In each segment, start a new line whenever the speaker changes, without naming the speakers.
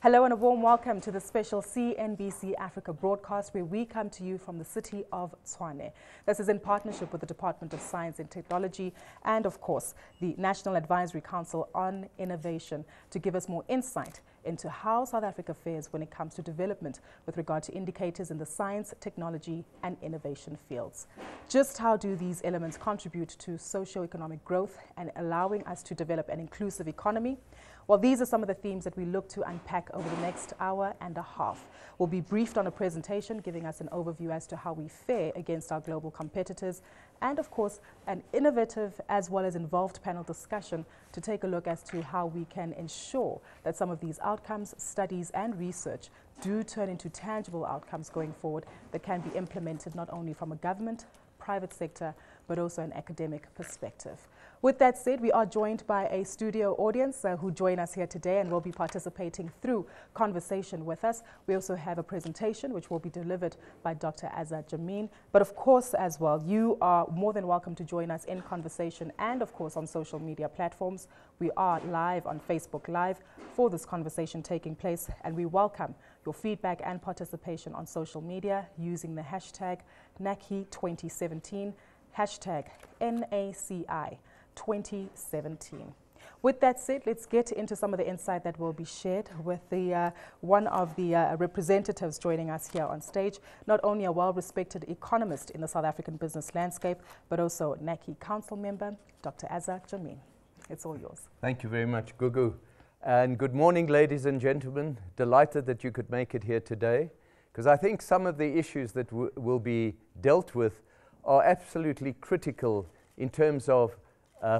Hello and a warm welcome to the special CNBC Africa broadcast where we come to you from the city of Tshwane. This is in partnership with the Department of Science and Technology and, of course, the National Advisory Council on Innovation to give us more insight into how South Africa fares when it comes to development with regard to indicators in the science, technology and innovation fields. Just how do these elements contribute to socio-economic growth and allowing us to develop an inclusive economy? Well, these are some of the themes that we look to unpack over the next hour and a half. We'll be briefed on a presentation giving us an overview as to how we fare against our global competitors and, of course, an innovative as well as involved panel discussion to take a look as to how we can ensure that some of these outcomes, studies and research do turn into tangible outcomes going forward that can be implemented not only from a government, private sector, but also an academic perspective. With that said, we are joined by a studio audience who join us here today and will be participating through conversation with us. We also have a presentation which will be delivered by Dr. Azar Jammine. But of course, as well, you are more than welcome to join us in conversation and, of course, on social media platforms. We are live on Facebook Live for this conversation taking place, and we welcome your feedback and participation on social media using the hashtag NACI2017, hashtag NACI 2017. With that said, let's get into some of the insight that will be shared with the one of the representatives joining us here on stage, not only a well-respected economist in the South African business landscape, but also NACI Council member, Dr. Azar Jammine. It's all yours.
Thank you very much, Gugu. And good morning, ladies and gentlemen. Delighted that you could make it here today, because I think some of the issues that will be dealt with are absolutely critical in terms of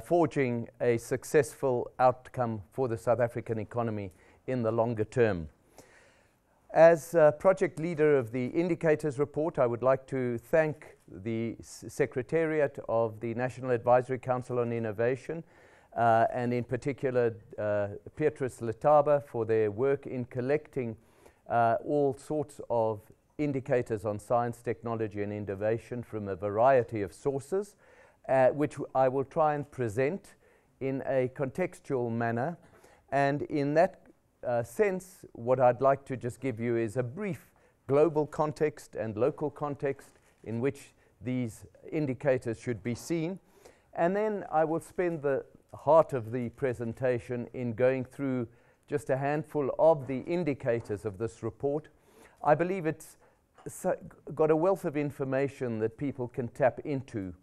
forging a successful outcome for the South African economy in the longer term. As project leader of the Indicators Report, I would like to thank the Secretariat of the National Advisory Council on Innovation, and in particular Petrus Letaba for their work in collecting all sorts of indicators on science, technology and innovation from a variety of sources, which I will try and present in a contextual manner. And in that sense, what I'd like to just give you is a brief global context and local context in which these indicators should be seen. And then I will spend the heart of the presentation in going through just a handful of the indicators of this report. I believe it's got a wealth of information that people can tap into.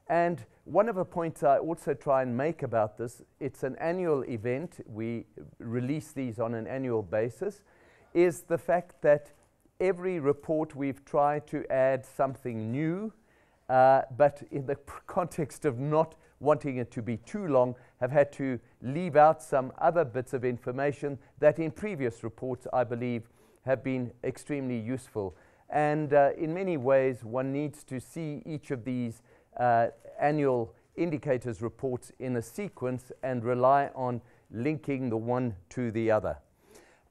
And one of the points I also try and make about this, it's an annual event, we release these on an annual basis, is the fact that every report we've tried to add something new, but in the context of not wanting it to be too long, have had to leave out some other bits of information that in previous reports I believe have been extremely useful. And in many ways, one needs to see each of these annual indicators reports in a sequence and rely on linking the one to the other.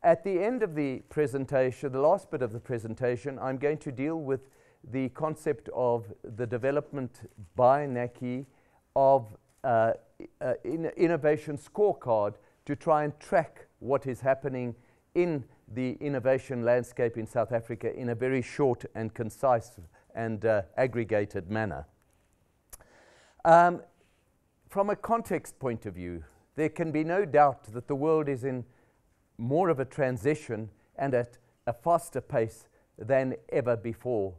At the end of the presentation, the last bit of the presentation, I'm going to deal with the concept of the development by NACI of innovation scorecard to try and track what is happening in the innovation landscape in South Africa in a very short and concise and aggregated manner. From a context point of view, there can be no doubt that the world is in more of a transition and at a faster pace than ever before.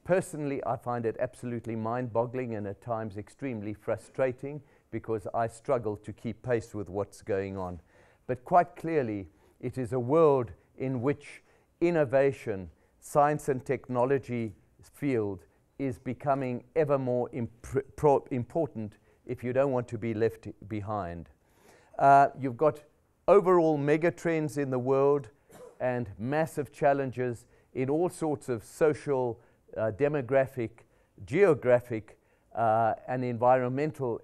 Personally, I find it absolutely mind-boggling and at times extremely frustrating because I struggle to keep pace with what's going on. But quite clearly, it is a world in which innovation, science and technology field is becoming ever more important if you don't want to be left behind. You've got overall megatrends in the world and massive challenges in all sorts of social, demographic, geographic and environmental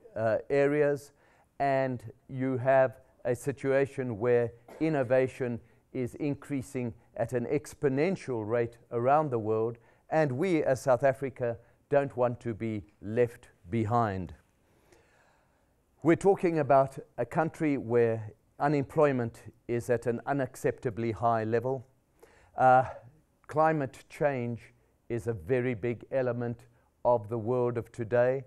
areas, and you have a situation where innovation is increasing at an exponential rate around the world, and we as South Africa don't want to be left behind. We're talking about a country where unemployment is at an unacceptably high level. Climate change is a very big element of the world of today.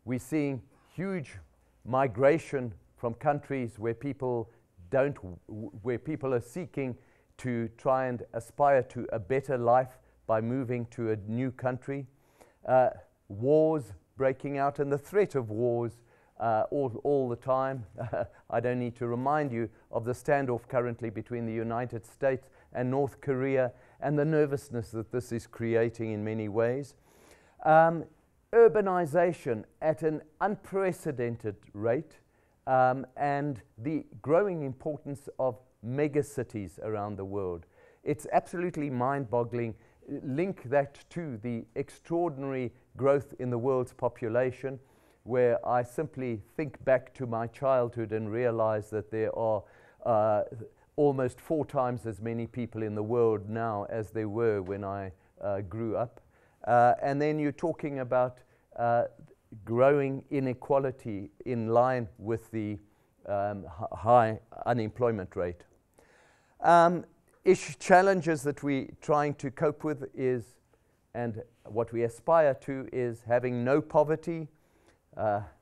We're seeing huge migration from countries where people are seeking to try and aspire to a better life by moving to a new country. Wars breaking out and the threat of wars all the time. I don't need to remind you of the standoff currently between the United States and North Korea and the nervousness that this is creating in many ways. Urbanization at an unprecedented rate, and the growing importance of megacities around the world. It's absolutely mind-boggling. Link that to the extraordinary growth in the world's population, where I simply think back to my childhood and realize that there are almost 4 times as many people in the world now as there were when I grew up. And then you're talking about growing inequality in line with the high unemployment rate. Challenges that we're trying to cope with is, and what we aspire to, is having no poverty,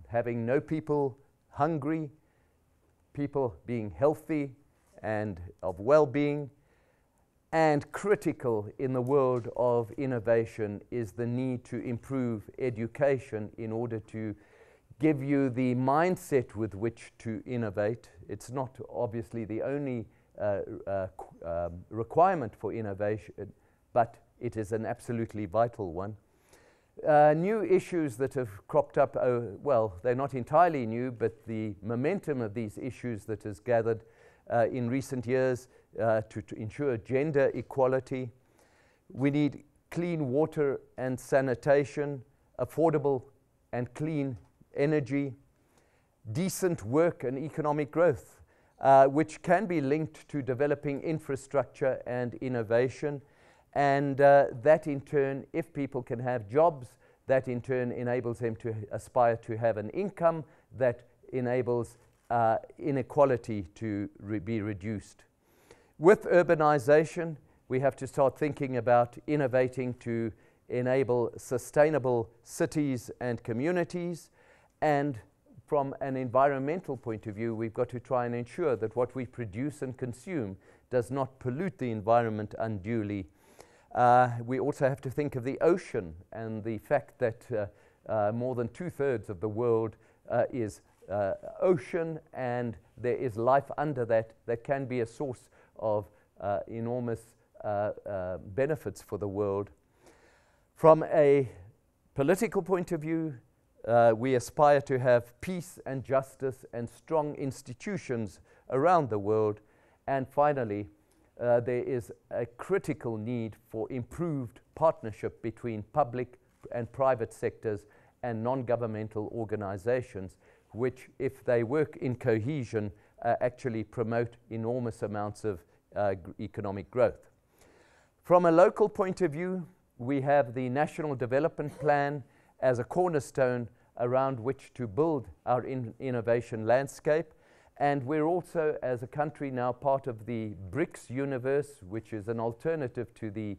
having no people hungry, people being healthy and of well-being. And critical in the world of innovation is the need to improve education in order to give you the mindset with which to innovate. It's not obviously the only requirement for innovation, but it is an absolutely vital one. New issues that have cropped up, well, they're not entirely new, but the momentum of these issues that has gathered in recent years to ensure gender equality. We need clean water and sanitation, affordable and clean energy, decent work and economic growth, which can be linked to developing infrastructure and innovation. And that in turn, if people can have jobs, that in turn enables them to aspire to have an income that enables inequality to be reduced. With urbanization, we have to start thinking about innovating to enable sustainable cities and communities. And from an environmental point of view, we've got to try and ensure that what we produce and consume does not pollute the environment unduly. We also have to think of the ocean and the fact that more than 2/3 of the world is ocean, and there is life under that can be a source of enormous benefits for the world. From a political point of view, we aspire to have peace and justice and strong institutions around the world. And finally, there is a critical need for improved partnership between public and private sectors and non-governmental organizations, which, if they work in cohesion, actually promote enormous amounts of economic growth. From a local point of view, we have the National Development Plan as a cornerstone around which to build our innovation landscape. And we're also, as a country, now part of the BRICS universe, which is an alternative to the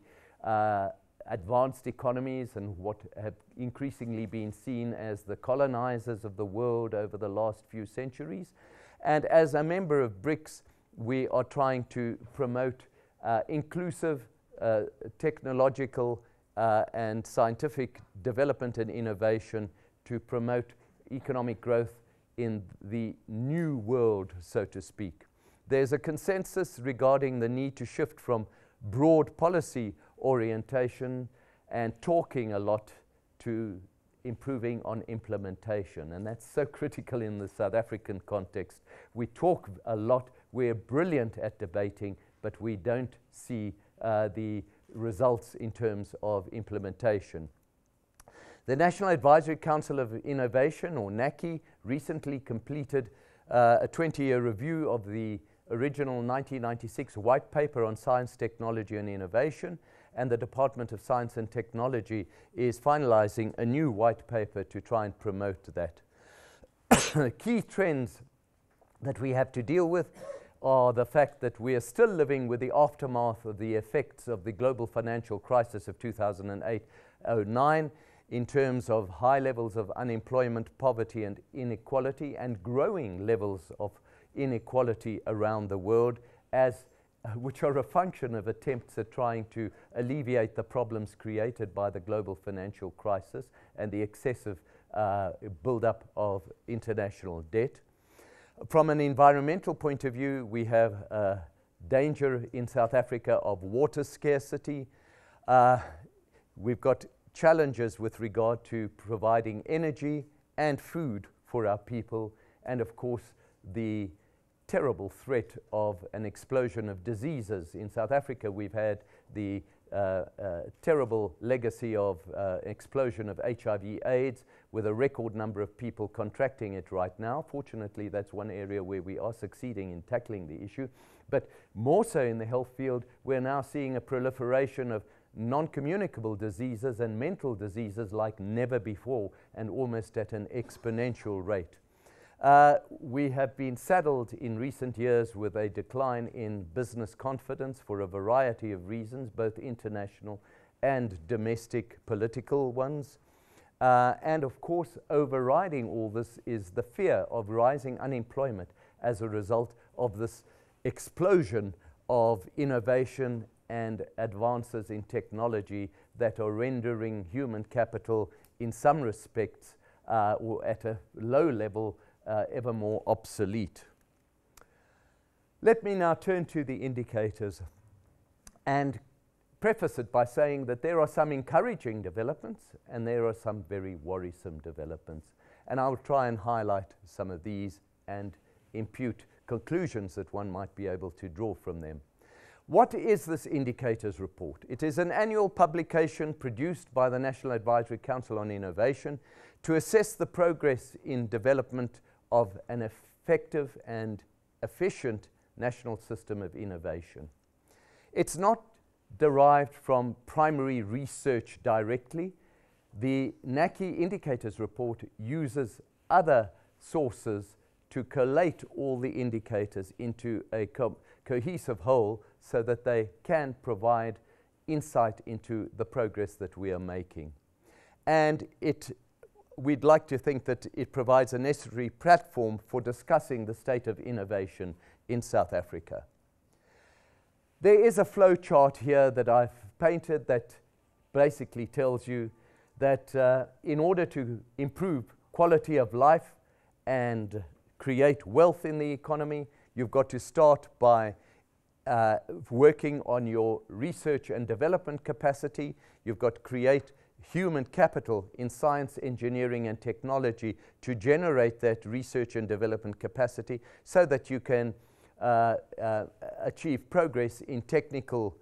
advanced economies and what have increasingly been seen as the colonizers of the world over the last few centuries. And as a member of BRICS, we are trying to promote inclusive technological and scientific development and innovation to promote economic growth in the new world, so to speak. There's a consensus regarding the need to shift from broad policy orientation and talking a lot to improving on implementation, and that's so critical in the South African context. We talk a lot, we're brilliant at debating, but we don't see the results in terms of implementation. The National Advisory Council of Innovation, or NACI, recently completed a 20-year review of the original 1996 white paper on science, technology and innovation, and the Department of Science and Technology is finalizing a new white paper to try and promote that. Key trends that we have to deal with are the fact that we are still living with the aftermath of the effects of the global financial crisis of 2008-09 in terms of high levels of unemployment, poverty and inequality, and growing levels of inequality around the world, which are a function of attempts at trying to alleviate the problems created by the global financial crisis and the excessive build-up of international debt. From an environmental point of view, we have danger in South Africa of water scarcity. We've got challenges with regard to providing energy and food for our people, and of course the terrible threat of an explosion of diseases. In South Africa, we've had the terrible legacy of explosion of HIV/AIDS, with a record number of people contracting it right now. Fortunately, that's one area where we are succeeding in tackling the issue. But more so in the health field, we're now seeing a proliferation of non-communicable diseases and mental diseases like never before, and almost at an exponential rate. We have been saddled in recent years with a decline in business confidence for a variety of reasons, both international and domestic political ones. And of course, overriding all this is the fear of rising unemployment as a result of this explosion of innovation and advances in technology that are rendering human capital in some respects or at a low level ever more obsolete. Let me now turn to the indicators and preface it by saying that there are some encouraging developments and there are some very worrisome developments. And I'll try and highlight some of these and impute conclusions that one might be able to draw from them. What is this indicators report? It is an annual publication produced by the National Advisory Council on Innovation to assess the progress in development of an effective and efficient national system of innovation. It's not derived from primary research directly. The NACI indicators report uses other sources to collate all the indicators into a cohesive whole so that they can provide insight into the progress that we are making. And we'd like to think that it provides a necessary platform for discussing the state of innovation in South Africa. There is a flow chart here that I've painted that basically tells you that in order to improve quality of life and create wealth in the economy, you've got to start by working on your research and development capacity. You've got to create human capital in science, engineering, and technology to generate that research and development capacity so that you can achieve progress in technical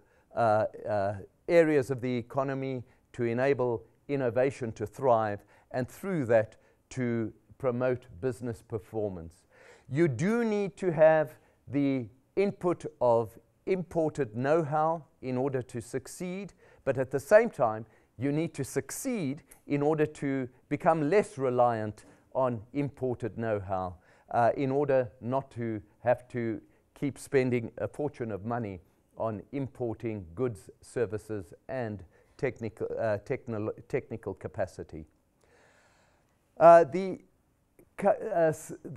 areas of the economy to enable innovation to thrive, and through that to promote business performance. You do need to have the input of imported know-how in order to succeed, but at the same time, you need to succeed in order to become less reliant on imported know-how, in order not to have to keep spending a fortune of money on importing goods, services, and technical capacity. The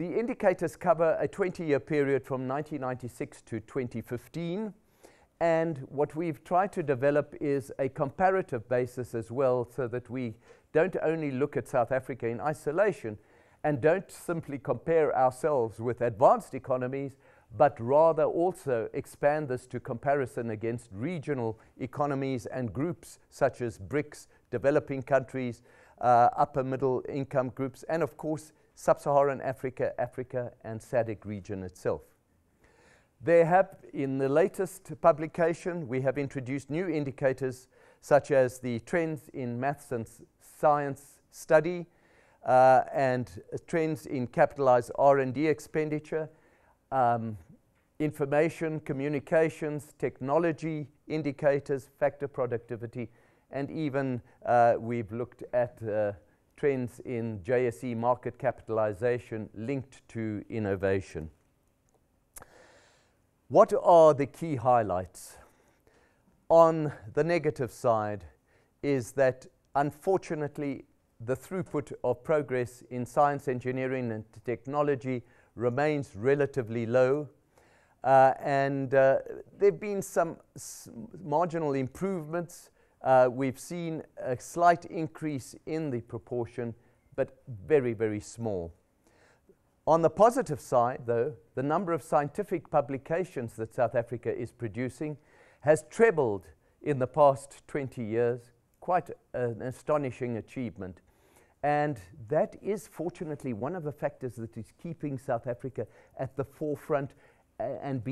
indicators cover a 20-year period from 1996 to 2015, and what we've tried to develop is a comparative basis as well, so that we don't only look at South Africa in isolation and don't simply compare ourselves with advanced economies, but rather also expand this to comparison against regional economies and groups such as BRICS, developing countries, upper middle income groups, and of course Sub-Saharan Africa, Africa, and SADC region itself. There have, in the latest publication, we have introduced new indicators such as the trends in maths and science study and trends in capitalized R&D expenditure, information, communications, technology indicators, factor productivity, and even we've looked at trends in JSE market capitalization linked to innovation. What are the key highlights? On the negative side is that, unfortunately, the throughput of progress in science, engineering, and technology remains relatively low. There have been some marginal improvements. We've seen a slight increase in the proportion, but very, very small. On the positive side, though, the number of scientific publications that South Africa is producing has trebled in the past 20 years, quite an astonishing achievement. And that is fortunately one of the factors that is keeping South Africa at the forefront and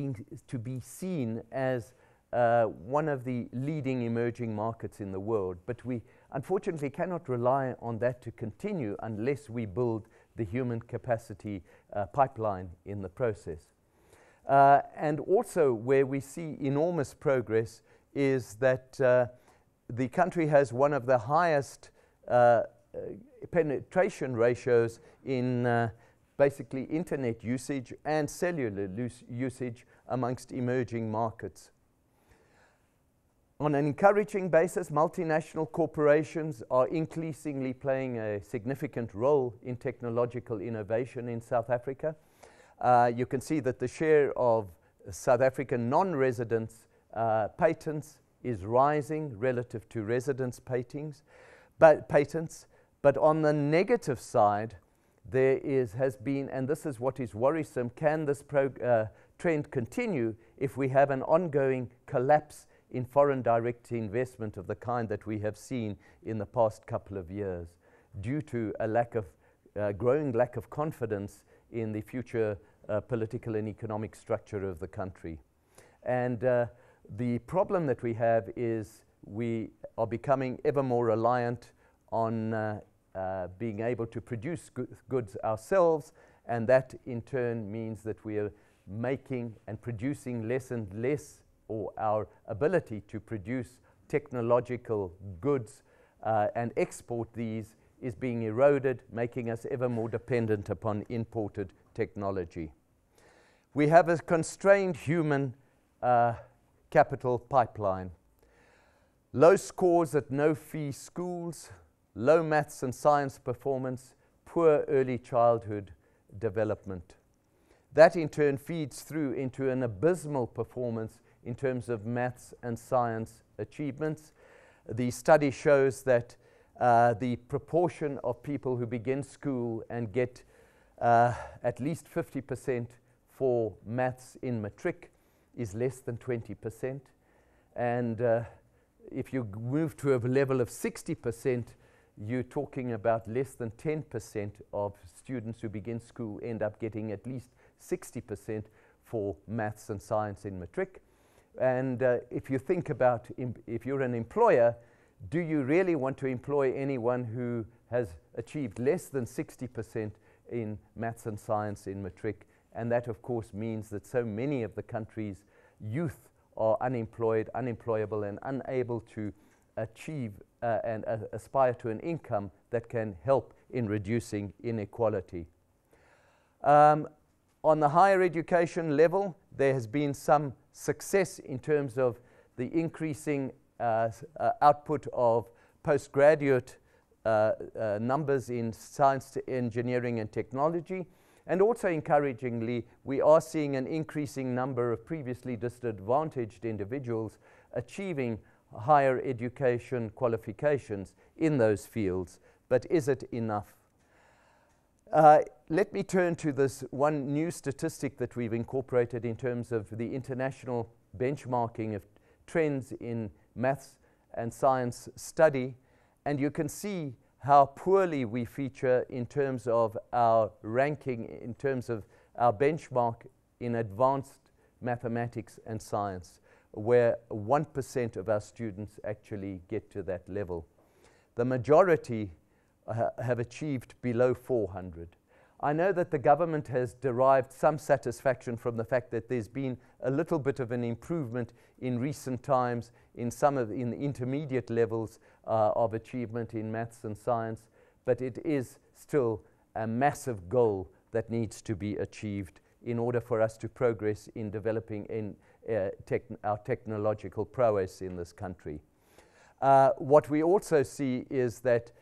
to be seen as one of the leading emerging markets in the world. But we unfortunately cannot rely on that to continue unless we build the human capacity pipeline in the process. And also where we see enormous progress is that the country has one of the highest penetration ratios in basically internet usage and cellular usage amongst emerging markets. On an encouraging basis, multinational corporations are increasingly playing a significant role in technological innovation in South Africa. You can see that the share of South African non-residents patents is rising relative to residents' patents. But on the negative side, there has been, and this is what is worrisome, can this trend continue if we have an ongoing collapse in foreign direct investment of the kind that we have seen in the past couple of years due to a growing lack of confidence in the future political and economic structure of the country. And the problem that we have is we are becoming ever more reliant on being able to produce goods ourselves, and that in turn means that we are making and producing less and less, or our ability to produce technological goods and export these is being eroded, making us ever more dependent upon imported technology. We have a constrained human capital pipeline. Low scores at no-fee schools, low maths and science performance, poor early childhood development. That in turn feeds through into an abysmal performance in terms of maths and science achievements. The study shows that the proportion of people who begin school and get at least 50% for maths in matric is less than 20%. And if you move to a level of 60%, you're talking about less than 10% of students who begin school end up getting at least 60% for maths and science in matric. And if you think about if you're an employer, do you really want to employ anyone who has achieved less than 60% in maths and science in matric? And that, of course, means that so many of the country's youth are unemployed, unemployable, and unable to achieve and aspire to an income that can help in reducing inequality. On the higher education level, there has been some success in terms of the increasing output of postgraduate numbers in science, engineering, and technology. And also encouragingly, we are seeing an increasing number of previously disadvantaged individuals achieving higher education qualifications in those fields. But is it enough? Let me turn to this one new statistic that we've incorporated in terms of the international benchmarking of trends in maths and science study. And you can see how poorly we feature in terms of our ranking, in terms of our benchmark in advanced mathematics and science, where 1% of our students actually get to that level. The majority have achieved below 400. I know that the government has derived some satisfaction from the fact that there's been a little bit of an improvement in recent times in the intermediate levels of achievement in maths and science, but it is still a massive goal that needs to be achieved in order for us to progress in developing our technological prowess in this country. What we also see is that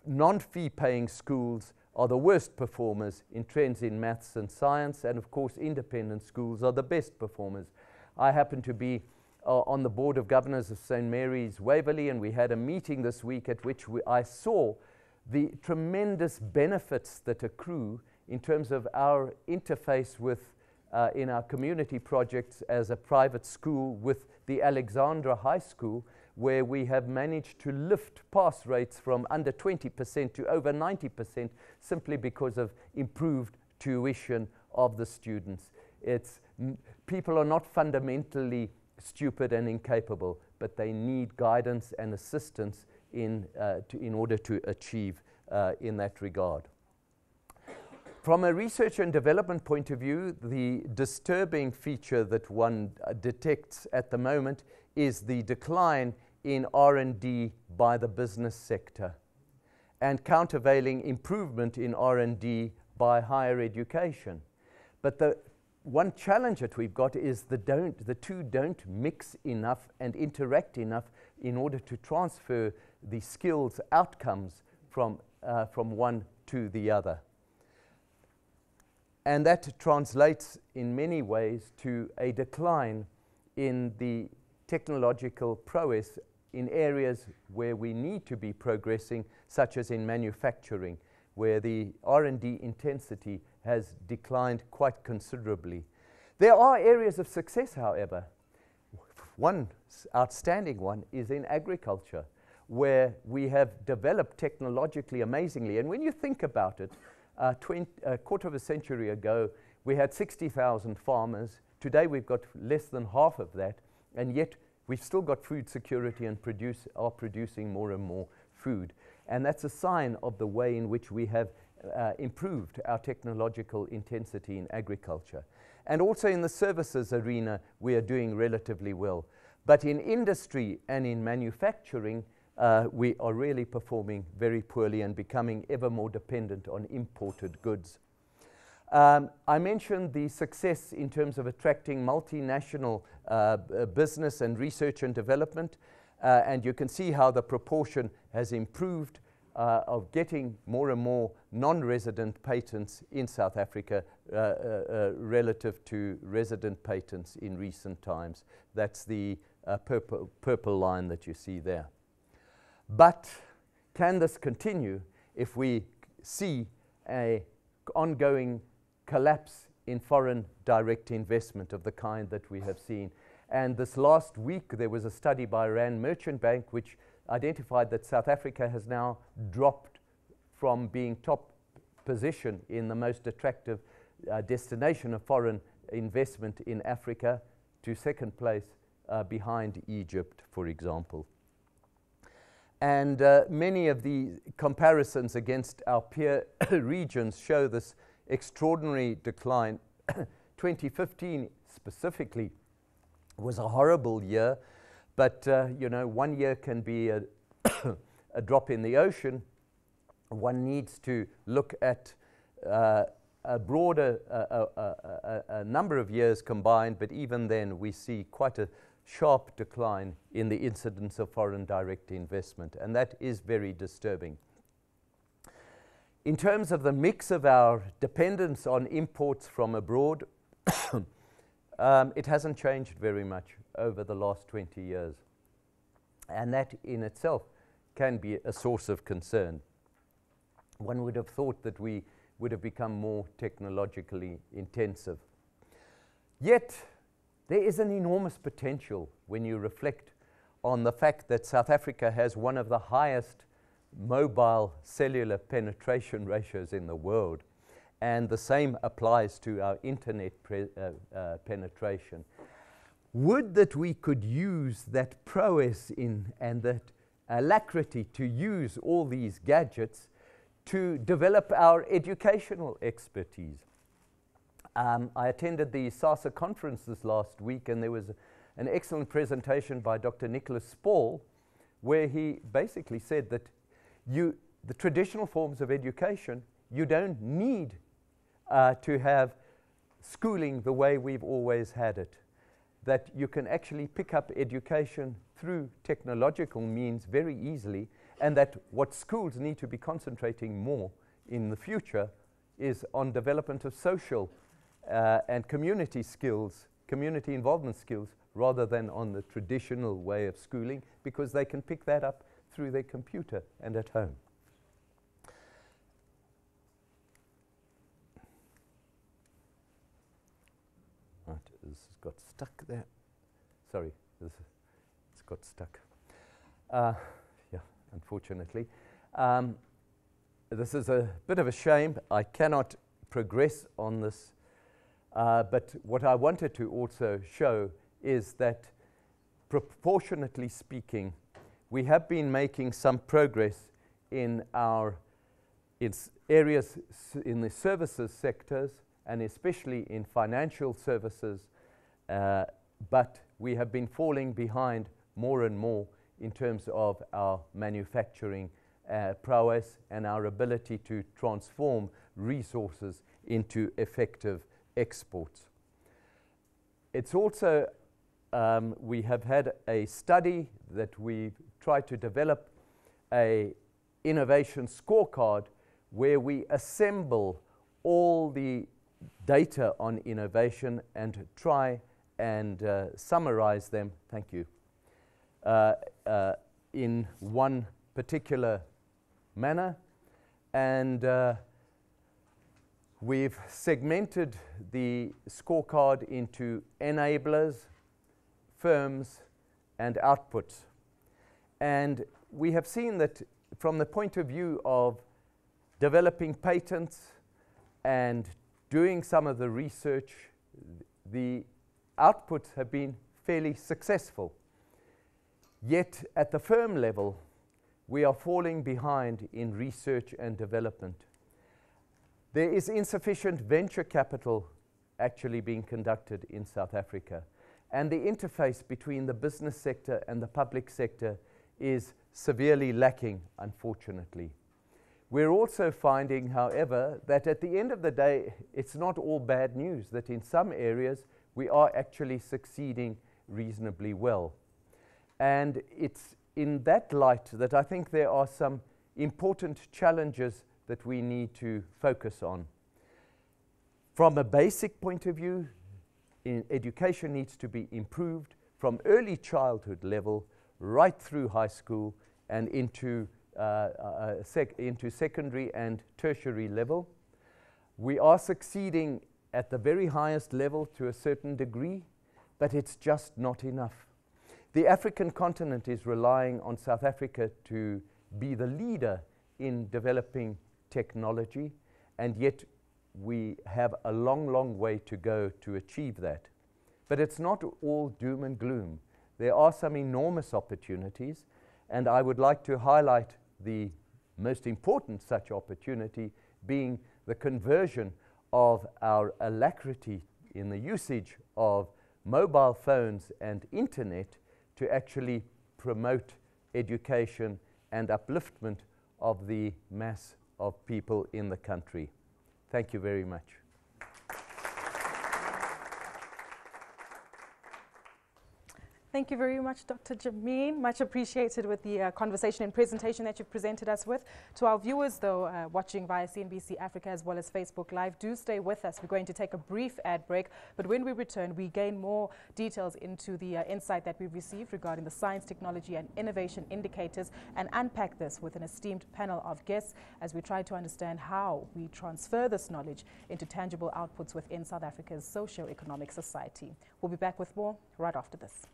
non-fee paying schools are the worst performers in trends in maths and science, and of course independent schools are the best performers. I happen to be on the board of governors of St. Mary's Waverley, and we had a meeting this week at which I saw the tremendous benefits that accrue in terms of our interface with in our community projects as a private school with the Alexandra High School, where we have managed to lift pass rates from under 20% to over 90% simply because of improved tuition of the students. People are not fundamentally stupid and incapable, but they need guidance and assistance in order to achieve in that regard. From a research and development point of view, the disturbing feature that one detects at the moment is the decline in R&D by the business sector and countervailing improvement in R&D by higher education. But the one challenge that we've got is the two don't mix enough and interact enough in order to transfer the skills outcomes from one to the other. And that translates in many ways to a decline in the technological prowess in areas where we need to be progressing, such as in manufacturing, where the R&D intensity has declined quite considerably. There are areas of success, however. One outstanding one is in agriculture, where we have developed technologically amazingly. And when you think about it, a quarter of a century ago, we had 60,000 farmers. Today, we've got less than half of that, and yet we've still got food security and are producing more and more food. And that's a sign of the way in which we have improved our technological intensity in agriculture. And also in the services arena, we are doing relatively well. But in industry and in manufacturing, we are really performing very poorly and becoming ever more dependent on imported goods. I mentioned the success in terms of attracting multinational business and research and development, and you can see how the proportion has improved of getting more and more non-resident patents in South Africa relative to resident patents in recent times. That's the purple line that you see there. But can this continue if we see an ongoing collapse in foreign direct investment of the kind that we have seen? And this last week there was a study by Rand Merchant Bank which identified that South Africa has now dropped from being top position in the most attractive destination of foreign investment in Africa to second place behind Egypt, for example. And many of the comparisons against our peer regions show this extraordinary decline. 2015 specifically was a horrible year, but you know, 1 year can be a drop in the ocean. One needs to look at a broader a number of years combined, but even then we see quite a sharp decline in the incidence of foreign direct investment, and that is very disturbing. In terms of the mix of our dependence on imports from abroad, it hasn't changed very much over the last 20 years, and that in itself can be a source of concern. One would have thought that we would have become more technologically intensive. Yet, there is an enormous potential when you reflect on the fact that South Africa has one of the highest mobile cellular penetration ratios in the world, and the same applies to our internet penetration. Would that we could use that prowess and that alacrity to use all these gadgets to develop our educational expertise. I attended the SASA conference this last week, and there was an excellent presentation by Dr. Nicholas Spall, where he basically said that the traditional forms of education, you don't need to have schooling the way we've always had it, that you can actually pick up education through technological means very easily, and that what schools need to be concentrating more in the future is on development of social and community skills, community involvement skills, rather than on the traditional way of schooling, because they can pick that up through their computer and at home. Right, this has got stuck there. Sorry, it's got stuck. Yeah, unfortunately. This is a bit of a shame. I cannot progress on this. But what I wanted to also show is that, proportionately speaking, we have been making some progress in our areas in the services sectors, and especially in financial services, but we have been falling behind more and more in terms of our manufacturing prowess and our ability to transform resources into effective exports. It's also, we have had a study that we've tried to develop a innovation scorecard where we assemble all the data on innovation and try and summarize them, thank you, in one particular manner. And we've segmented the scorecard into enablers, firms, and outputs. And we have seen that from the point of view of developing patents and doing some of the research, the outputs have been fairly successful. Yet at the firm level, we are falling behind in research and development. There is insufficient venture capital actually being conducted in South Africa, and the interface between the business sector and the public sector is severely lacking, unfortunately. We're also finding, however, that at the end of the day, it's not all bad news, that in some areas we are actually succeeding reasonably well. And it's in that light that I think there are some important challenges that we need to focus on. From a basic point of view, education needs to be improved from early childhood level right through high school and into secondary and tertiary level. We are succeeding at the very highest level to a certain degree, but it's just not enough. The African continent is relying on South Africa to be the leader in developing technology, and yet we have a long, long way to go to achieve that. But it's not all doom and gloom. There are some enormous opportunities, and I would like to highlight the most important such opportunity being the conversion of our alacrity in the usage of mobile phones and internet to actually promote education and upliftment of the mass of people in the country. Thank you very much.
Thank you very much, Dr. Jammine. Much appreciated with the conversation and presentation that you've presented us with. To our viewers, though, watching via CNBC Africa as well as Facebook Live, do stay with us. We're going to take a brief ad break, but when we return, we gain more details into the insight that we've received regarding the science, technology, and innovation indicators, and unpack this with an esteemed panel of guests as we try to understand how we transfer this knowledge into tangible outputs within South Africa's socio-economic society. We'll be back with more right after this.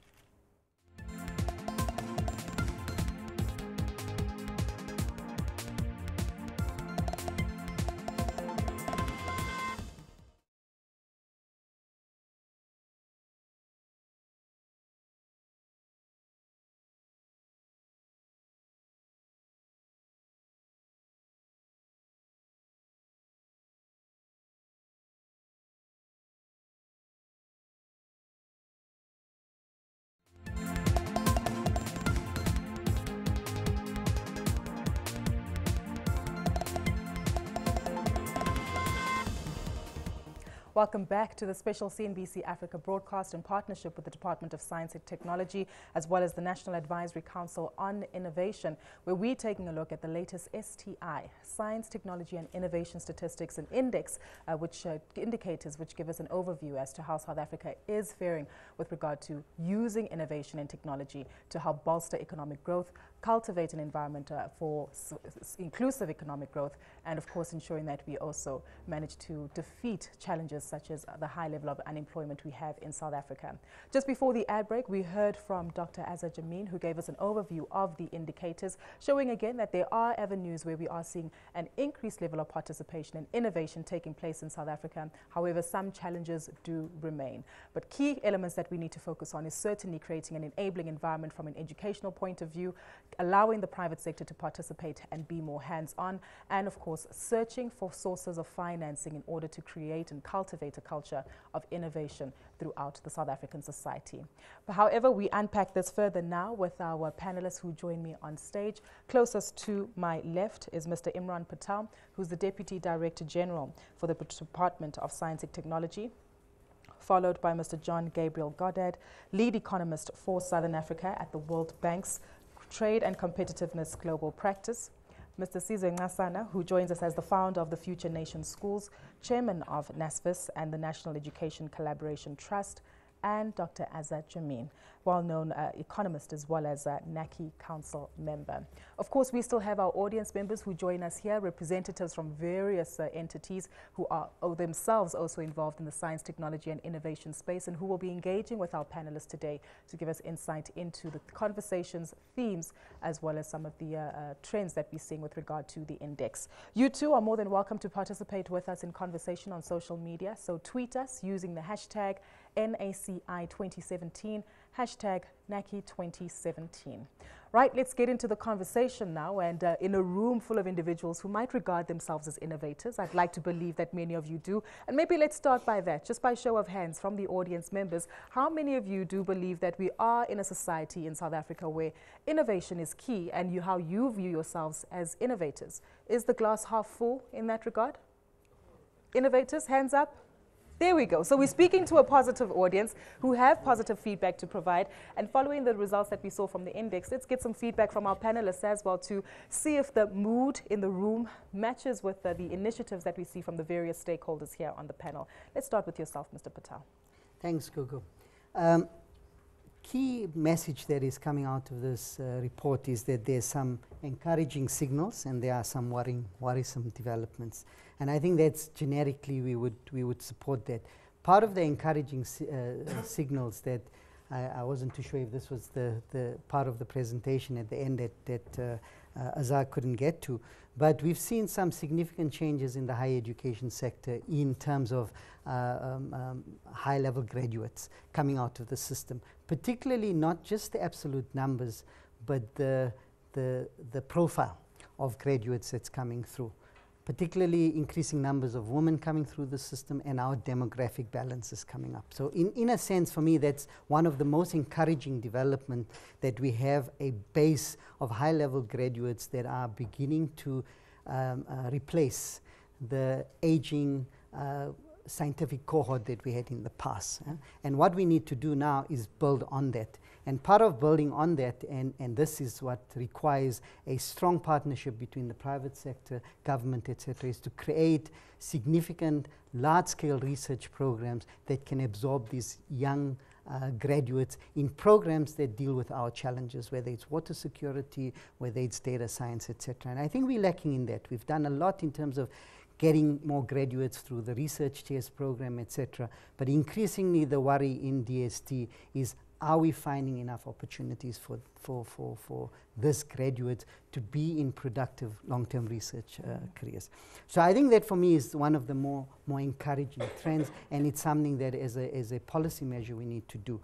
Welcome back to the special CNBC Africa broadcast in partnership with the Department of Science and Technology, as well as the National Advisory Council on Innovation, where we're taking a look at the latest STI, Science, Technology and Innovation Statistics and Index, indicators which give us an overview as to how South Africa is faring with regard to using innovation and technology to help bolster economic growth, cultivate an environment for inclusive economic growth, and of course ensuring that we also manage to defeat challenges such as the high level of unemployment we have in South Africa. Just before the ad break, we heard from Dr. Azar Jammine, who gave us an overview of the indicators, showing again that there are avenues where we are seeing an increased level of participation and innovation taking place in South Africa. However, some challenges do remain. But key elements that we need to focus on is certainly creating an enabling environment from an educational point of view, allowing the private sector to participate and be more hands-on, and of course searching for sources of financing in order to create and cultivate a culture of innovation throughout the South African society. But however, we unpack this further now with our panelists who join me on stage. Closest to my left is Mr. Imraan Patel, who's the Deputy Director General for the Department of Science and Technology, followed by Mr. John Gabriel Goddard, Lead Economist for Southern Africa at the World Bank's Trade and Competitiveness Global Practice, Mr. Sizwe Nxasana, who joins us as the founder of the Future Nation Schools, Chairman of NSFAS and the National Education Collaboration Trust, and Dr. Azar Jammine, well-known economist as well as a NACI Council member. Of course, we still have our audience members who join us here, representatives from various entities who are themselves also involved in the science, technology and innovation space, and who will be engaging with our panelists today to give us insight into the conversations, themes, as well as some of the trends that we're seeing with regard to the index. You too are more than welcome to participate with us in conversation on social media, so tweet us using the hashtag NACI 2017, hashtag NACI 2017. Right, let's get into the conversation now, and in a room full of individuals who might regard themselves as innovators. I'd like to believe that many of you do, and maybe let's start by that, just by show of hands from the audience members. How many of you do believe that we are in a society in South Africa where innovation is key, and how you view yourselves as innovators? Is the glass half full in that regard? Innovators, hands up. There we go. So we're speaking to a positive audience who have positive feedback to provide. And following the results that we saw from the index, let's get some feedback from our panelists as well to see if the mood in the room matches with the initiatives that we see from the various stakeholders here on the panel. Let's start with yourself, Mr. Patel.
Thanks, Gugu. Key message that is coming out of this report is that there's some encouraging signals and there are some worrisome developments. And I think that's generically we would support that. Part of the encouraging signals that I wasn't too sure if this was the part of the presentation at the end that Azar couldn't get to, but we've seen some significant changes in the higher education sector in terms of high-level graduates coming out of the system, particularly not just the absolute numbers, but the profile of graduates that's coming through, particularly increasing numbers of women coming through the system and our demographic balance is coming up. So in a sense, for me, that's one of the most encouraging development, that we have a base of high-level graduates that are beginning to replace the aging scientific cohort that we had in the past. And what we need to do now is build on that. And part of building on that, and this is what requires a strong partnership between the private sector, government, etc., is to create significant large-scale research programs that can absorb these young graduates in programs that deal with our challenges, whether it's water security, whether it's data science, etc. And I think we're lacking in that. We've done a lot in terms of getting more graduates through the research chairs program, etc. But increasingly the worry in DST is, are we finding enough opportunities for this graduate to be in productive long-term research careers? So I think that for me is one of the more encouraging trends, and it's something that as a policy measure we need to do.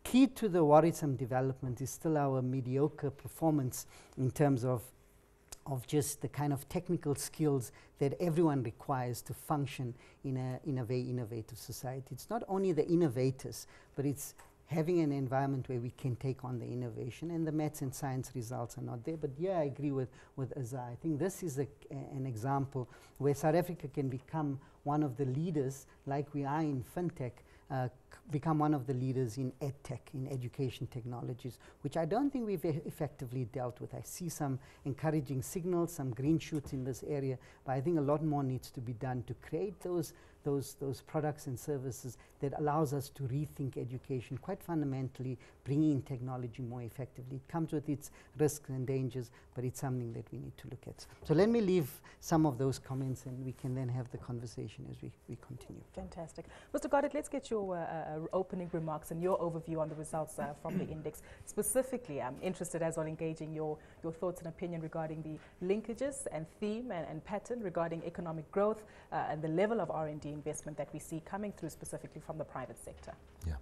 Key to the worrisome development is still our mediocre performance in terms of just the kind of technical skills that everyone requires to function in a very innovative society. It's not only the innovators, but it's having an environment where we can take on the innovation, and the maths and science results are not there. But yeah, I agree with Azar. I think this is an example where South Africa can become one of the leaders, like we are in fintech, become one of the leaders in edtech, in education technologies, which I don't think we've effectively dealt with. I see some encouraging signals, some green shoots in this area, but I think a lot more needs to be done to create those products and services that allows us to rethink education quite fundamentally, bringing in technology more effectively. It comes with its risks and dangers, but it's something that we need to look at. So let me leave some of those comments, and we can then have the conversation as we continue.
Fantastic. Mr. Goddard, let's get your opening remarks and your overview on the results from the index. Specifically, I'm interested as well engaging your thoughts and opinion regarding the linkages and theme and pattern regarding economic growth and the level of R&D investment that we see coming through specifically from the private sector.
Yeah.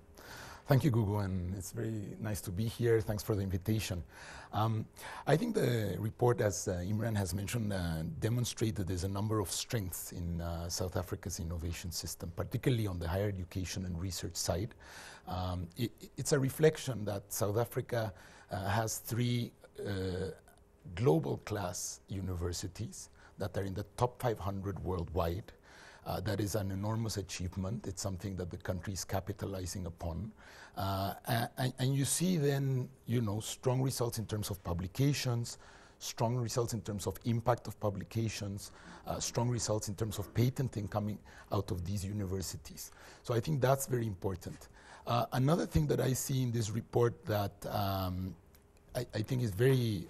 Thank you, Gugu, and it's very nice to be here. Thanks for the invitation. I think the report, as Imraan has mentioned, demonstrated there's a number of strengths in South Africa's innovation system, particularly on the higher education and research side. It's a reflection that South Africa has 3 global class universities that are in the top 500 worldwide. That is an enormous achievement. It's something that the country is capitalizing upon. And you see then, strong results in terms of publications, strong results in terms of impact of publications, strong results in terms of patenting coming out of these universities. So I think that's very important. Another thing that I see in this report that I think is very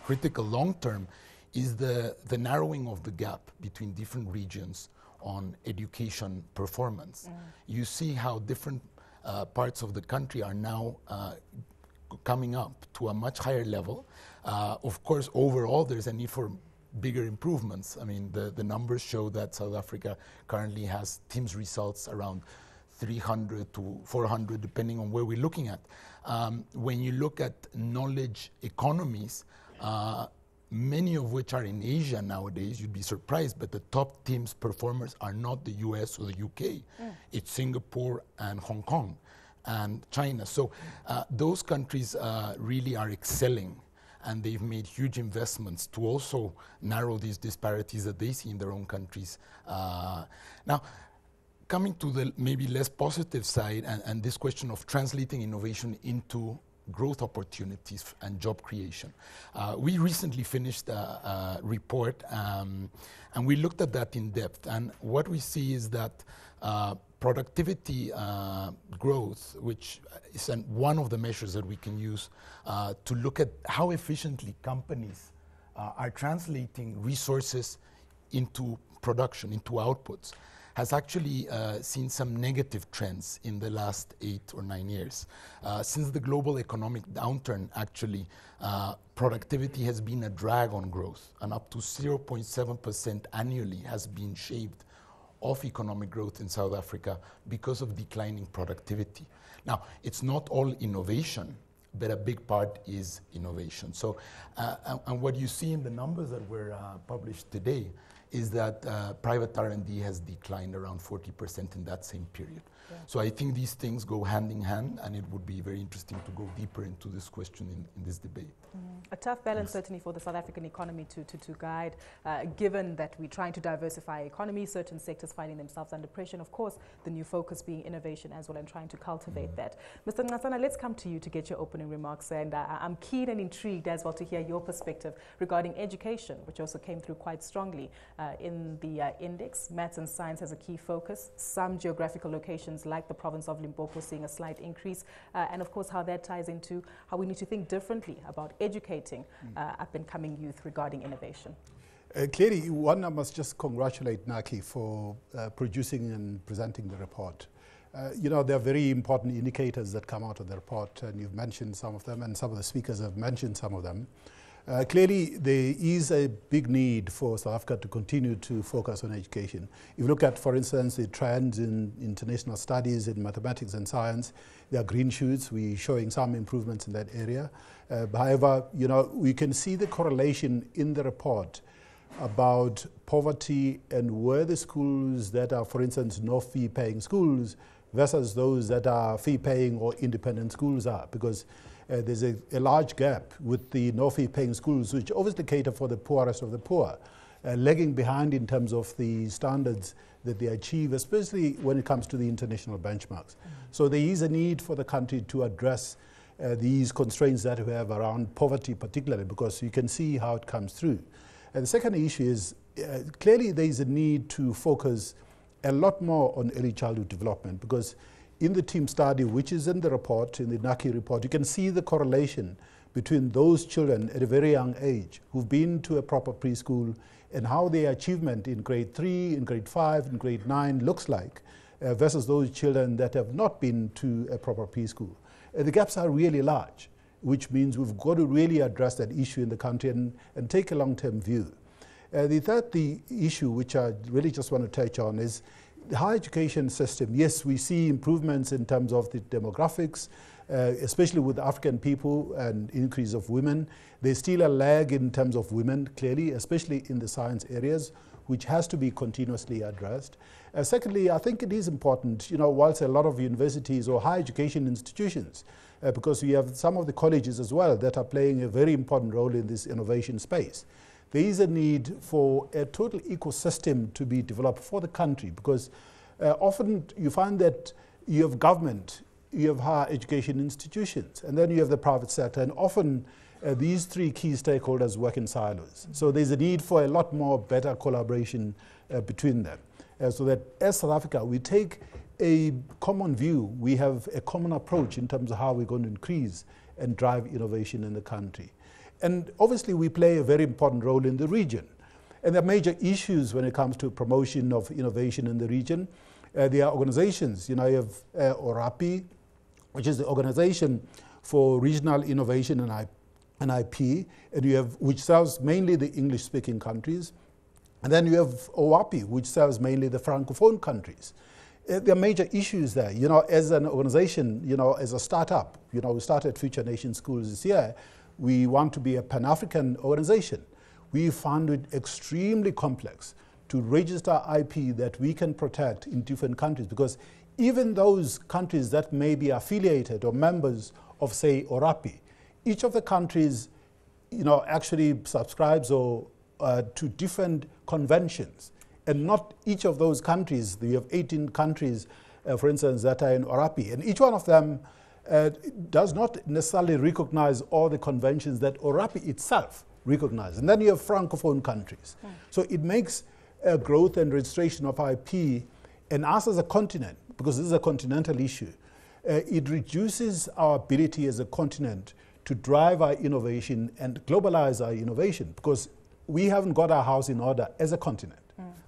critical long term is the narrowing of the gap between different regions on education performance. You see how different parts of the country are now coming up to a much higher level. Of course, overall, there's a need for bigger improvements. I mean, the numbers show that South Africa currently has TIMSS results around 300 to 400, depending on where we're looking at. When you look at knowledge economies, many of which are in Asia nowadays, you'd be surprised, but the top TIMSS performers are not the US or the UK. It's Singapore and Hong Kong and China. So those countries really are excelling, and they've made huge investments to also narrow these disparities that they see in their own countries. Now, coming to the maybe less positive side, and this question of translating innovation into growth opportunities and job creation. We recently finished a report and we looked at that in depth, and what we see is that productivity growth, which is one of the measures that we can use to look at how efficiently companies are translating resources into production, into outputs, has actually seen some negative trends in the last 8 or 9 years. Since the global economic downturn, actually, productivity has been a drag on growth, and up to 0.7% annually has been shaved off economic growth in South Africa because of declining productivity. Now, it's not all innovation, but a big part is innovation. So, and what you see in the numbers that were published today is that private R&D has declined around 40% in that same period. Yeah. So I think these things go hand in hand, and it would be very interesting to go deeper into this question in this debate.
A tough balance, yes, certainly for the South African economy to guide, given that we're trying to diversify economy, certain sectors finding themselves under pressure, and of course the new focus being innovation as well and trying to cultivate that. Mr. Nxasana, let's come to you to get your opening remarks, and I'm keen and intrigued as well to hear your perspective regarding education, which also came through quite strongly in the index. Maths and science has a key focus. Some geographical locations like the province of Limpopo seeing a slight increase, and of course how that ties into how we need to think differently about educating up and coming youth regarding innovation.
Clearly, one, I must just congratulate Naki for producing and presenting the report. There are very important indicators that come out of the report, and you've mentioned some of them, and some of the speakers have mentioned some of them. Clearly, there is a big need for South Africa to continue to focus on education. If you look at, for instance, the trends in international studies in mathematics and science, there are green shoots. We're showing some improvements in that area. However, we can see the correlation in the report about poverty and where the schools that are, for instance, no fee paying schools versus those that are fee paying or independent schools are, because there's a large gap with the no fee paying schools, which obviously cater for the poorest of the poor, lagging behind in terms of the standards that they achieve, especially when it comes to the international benchmarks. So there is a need for the country to address these constraints that we have around poverty particularly, because you can see how it comes through. And the second issue is clearly there is a need to focus a lot more on early childhood development, because in the team study, which is in the report, in the NACI report, you can see the correlation between those children at a very young age who've been to a proper preschool and how their achievement in grade 3, in grade 5, in grade 9 looks like versus those children that have not been to a proper preschool. The gaps are really large, which means we've got to really address that issue in the country and take a long-term view. The third issue, which I really just want to touch on, is the higher education system. Yes, we see improvements in terms of the demographics, especially with African people and increase of women. There's still a lag in terms of women, clearly, especially in the science areas, which has to be continuously addressed. Secondly, I think it is important, whilst a lot of universities or higher education institutions, because we have some of the colleges as well that are playing a very important role in this innovation space. There is a need for a total ecosystem to be developed for the country, because often you find that you have government, you have higher education institutions, and then you have the private sector, and often these three key stakeholders work in silos. So there's a need for a lot more better collaboration between them, so that as South Africa, we take a common view, we have a common approach in terms of how we're going to increase and drive innovation in the country. And obviously we play a very important role in the region. And there are major issues when it comes to promotion of innovation in the region. There are organizations, you have ORAPI, which is the Organization for Regional Innovation and IP, and you have, which serves mainly the English-speaking countries. And then you have OWAPI, which serves mainly the Francophone countries. There are major issues there. As an organization, as a startup, we started Future Nation Schools this year. We want to be a Pan-African organization. We found it extremely complex to register IP that we can protect in different countries, because even those countries that may be affiliated or members of, say, ORAPI, each of the countries, actually subscribes or to different conventions. And not each of those countries, we have 18 countries, for instance, that are in ORAPI, and each one of them does not necessarily recognize all the conventions that ORAPI itself recognizes. And then you have Francophone countries. So it makes growth and registration of IP, and us as a continent, because this is a continental issue, it reduces our ability as a continent to drive our innovation and globalize our innovation, because we haven't got our house in order as a continent.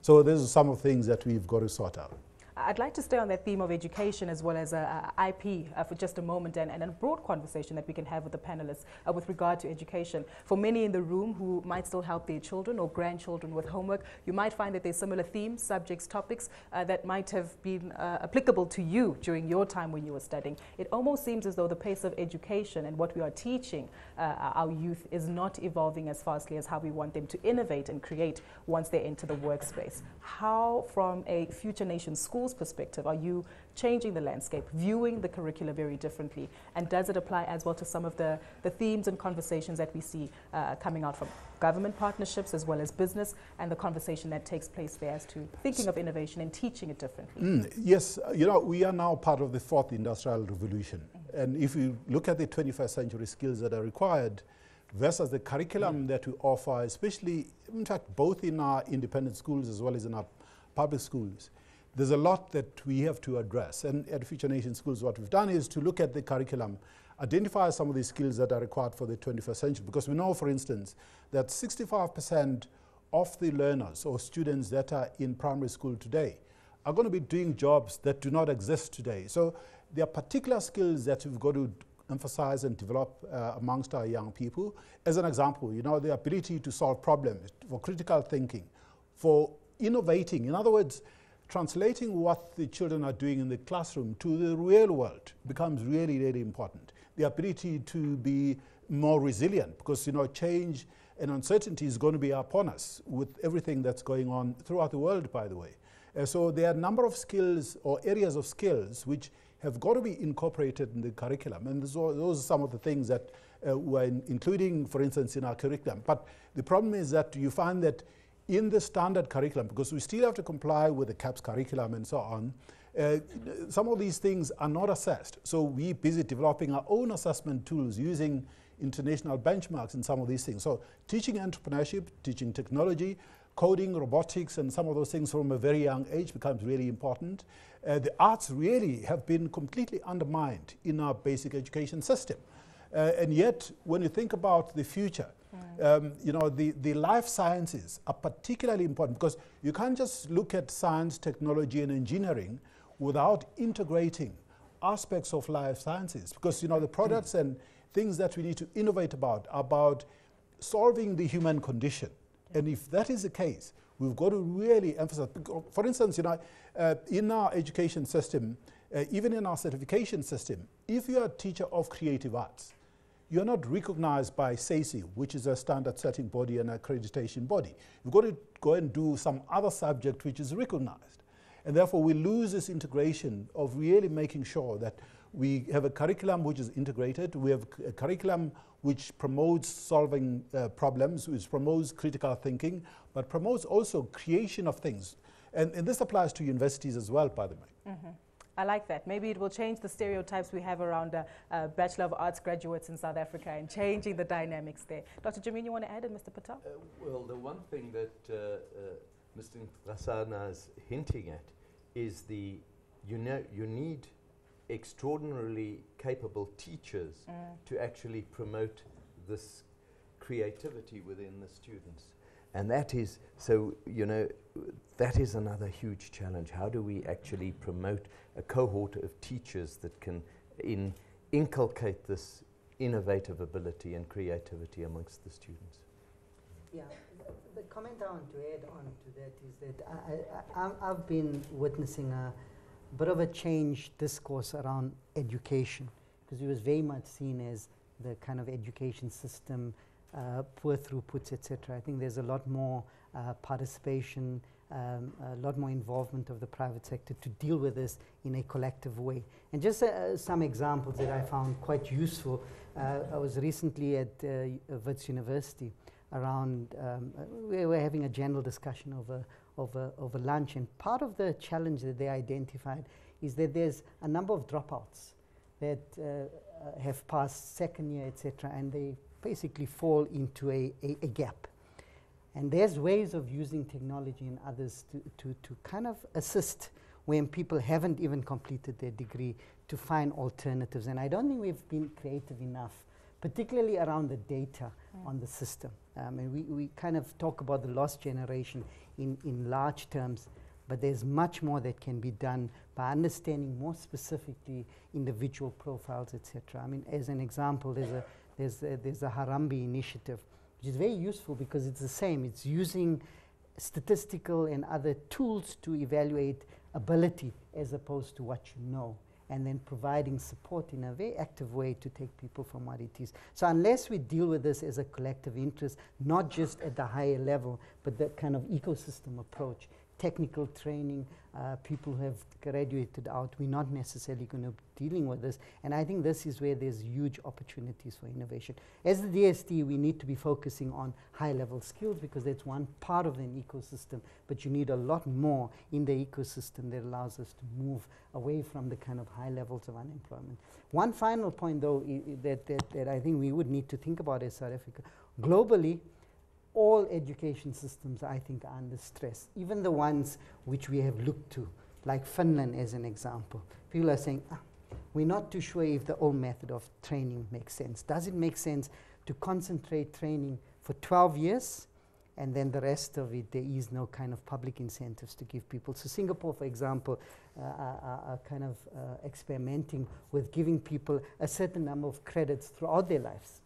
So these are some of the things that we've got to sort out.
I'd like to stay on that theme of education as well as IP for just a moment, and a broad conversation that we can have with the panelists with regard to education. For many in the room who might still help their children or grandchildren with homework, you might find that there's similar themes, subjects, topics that might have been applicable to you during your time when you were studying. It almost seems as though the pace of education and what we are teaching our youth is not evolving as fastly as how we want them to innovate and create once they enter the workspace. How, from a Future Nation Schools perspective, are you changing the landscape, viewing the curricula very differently, and does it apply as well to some of the themes and conversations that we see coming out from government partnerships as well as business, and the conversation that takes place there as to thinking of innovation and teaching it differently?
Yes, we are now part of the fourth industrial revolution, and if you look at the 21st century skills that are required versus the curriculum that we offer, especially, in fact, both in our independent schools as well as in our public schools, there's a lot that we have to address. And at Future Nation Schools, what we've done is to look at the curriculum, identify some of the skills that are required for the 21st century, because we know, for instance, that 65% of the learners or students that are in primary school today are going to be doing jobs that do not exist today. So there are particular skills that we've got to emphasize and develop amongst our young people. As an example, the ability to solve problems, for critical thinking, for innovating. In other words, translating what the children are doing in the classroom to the real world becomes really, really important. The ability to be more resilient, because change And uncertainty is going to be upon us with everything that's going on throughout the world, by the way. So there are a number of skills or areas of skills which have got to be incorporated in the curriculum. And those are some of the things that we're including, for instance, in our curriculum. But the problem is that you find that in the standard curriculum, because we still have to comply with the CAPS curriculum and so on, some of these things are not assessed. So we're busy developing our own assessment tools using international benchmarks in some of these things. So teaching entrepreneurship, teaching technology, coding, robotics, and some of those things from a very young age becomes really important. The arts really have been completely undermined in our basic education system. And yet, when you think about the future, you know, the life sciences are particularly important because you can't just look at science, technology, and engineering without integrating aspects of life sciences, because you know the products and things that we need to innovate about solving the human condition. And if that is the case, we've got to really emphasize. For instance, you know, in our education system, even in our certification system, if you are a teacher of creative arts, you're not recognized by SACE, which is a standard setting body and accreditation body. You've got to go and do some other subject which is recognized. And therefore, we lose this integration of really making sure that we have a curriculum which is integrated. We have a curriculum which promotes solving problems, which promotes critical thinking, but promotes also creation of things. And this applies to universities as well, by the way.
Mm-hmm. I like that. Maybe it will change the stereotypes we have around Bachelor of Arts graduates in South Africa and changing the dynamics there. Dr. Jammine, you want to add it, Mr. Patel?
Well, the one thing that Mr. Nxasana is hinting at is you need extraordinarily capable teachers to actually promote this creativity within the students. And that is, so, you know, that is another huge challenge. How do we actually promote a cohort of teachers that can inculcate this innovative ability and creativity amongst the students?
Yeah, the comment I want to add on to that is that I've been witnessing a bit of a change discourse around education, because it was very much seen as the kind of education system, poor throughputs, etc. I think there's a lot more participation, a lot more involvement of the private sector to deal with this in a collective way. And just some examples that I found quite useful. I was recently at Wits University around, we were having a general discussion over lunch, and part of the challenge that they identified is that there's a number of dropouts that have passed second year, etc., and they basically fall into a gap. And there's ways of using technology and others to kind of assist when people haven't even completed their degree to find alternatives. And I don't think we've been creative enough, particularly around the data on the system. And we kind of talk about the lost generation in large terms, but there's much more that can be done by understanding more specifically individual profiles, etc. I mean, as an example, there's a Harambee initiative, which is very useful because it's the same. It's using statistical and other tools to evaluate ability as opposed to what you know, and then providing support in a very active way to take people from what it is. So unless we deal with this as a collective interest, not just at the higher level, but the kind of ecosystem approach, technical training, people who have graduated out, we're not necessarily going to be dealing with this. And I think this is where there's huge opportunities for innovation. As the DST, we need to be focusing on high-level skills because that's one part of an ecosystem, but you need a lot more in the ecosystem that allows us to move away from the kind of high levels of unemployment. One final point, though, that I think we would need to think about as South Africa. Globally, all education systems, I think, are under stress, even the ones which we have looked to, like Finland as an example. People are saying, we're not too sure if the old method of training makes sense. Does it make sense to concentrate training for 12 years and then the rest of it, there is no kind of public incentives to give people? So Singapore, for example, are kind of experimenting with giving people a certain number of credits throughout their lives,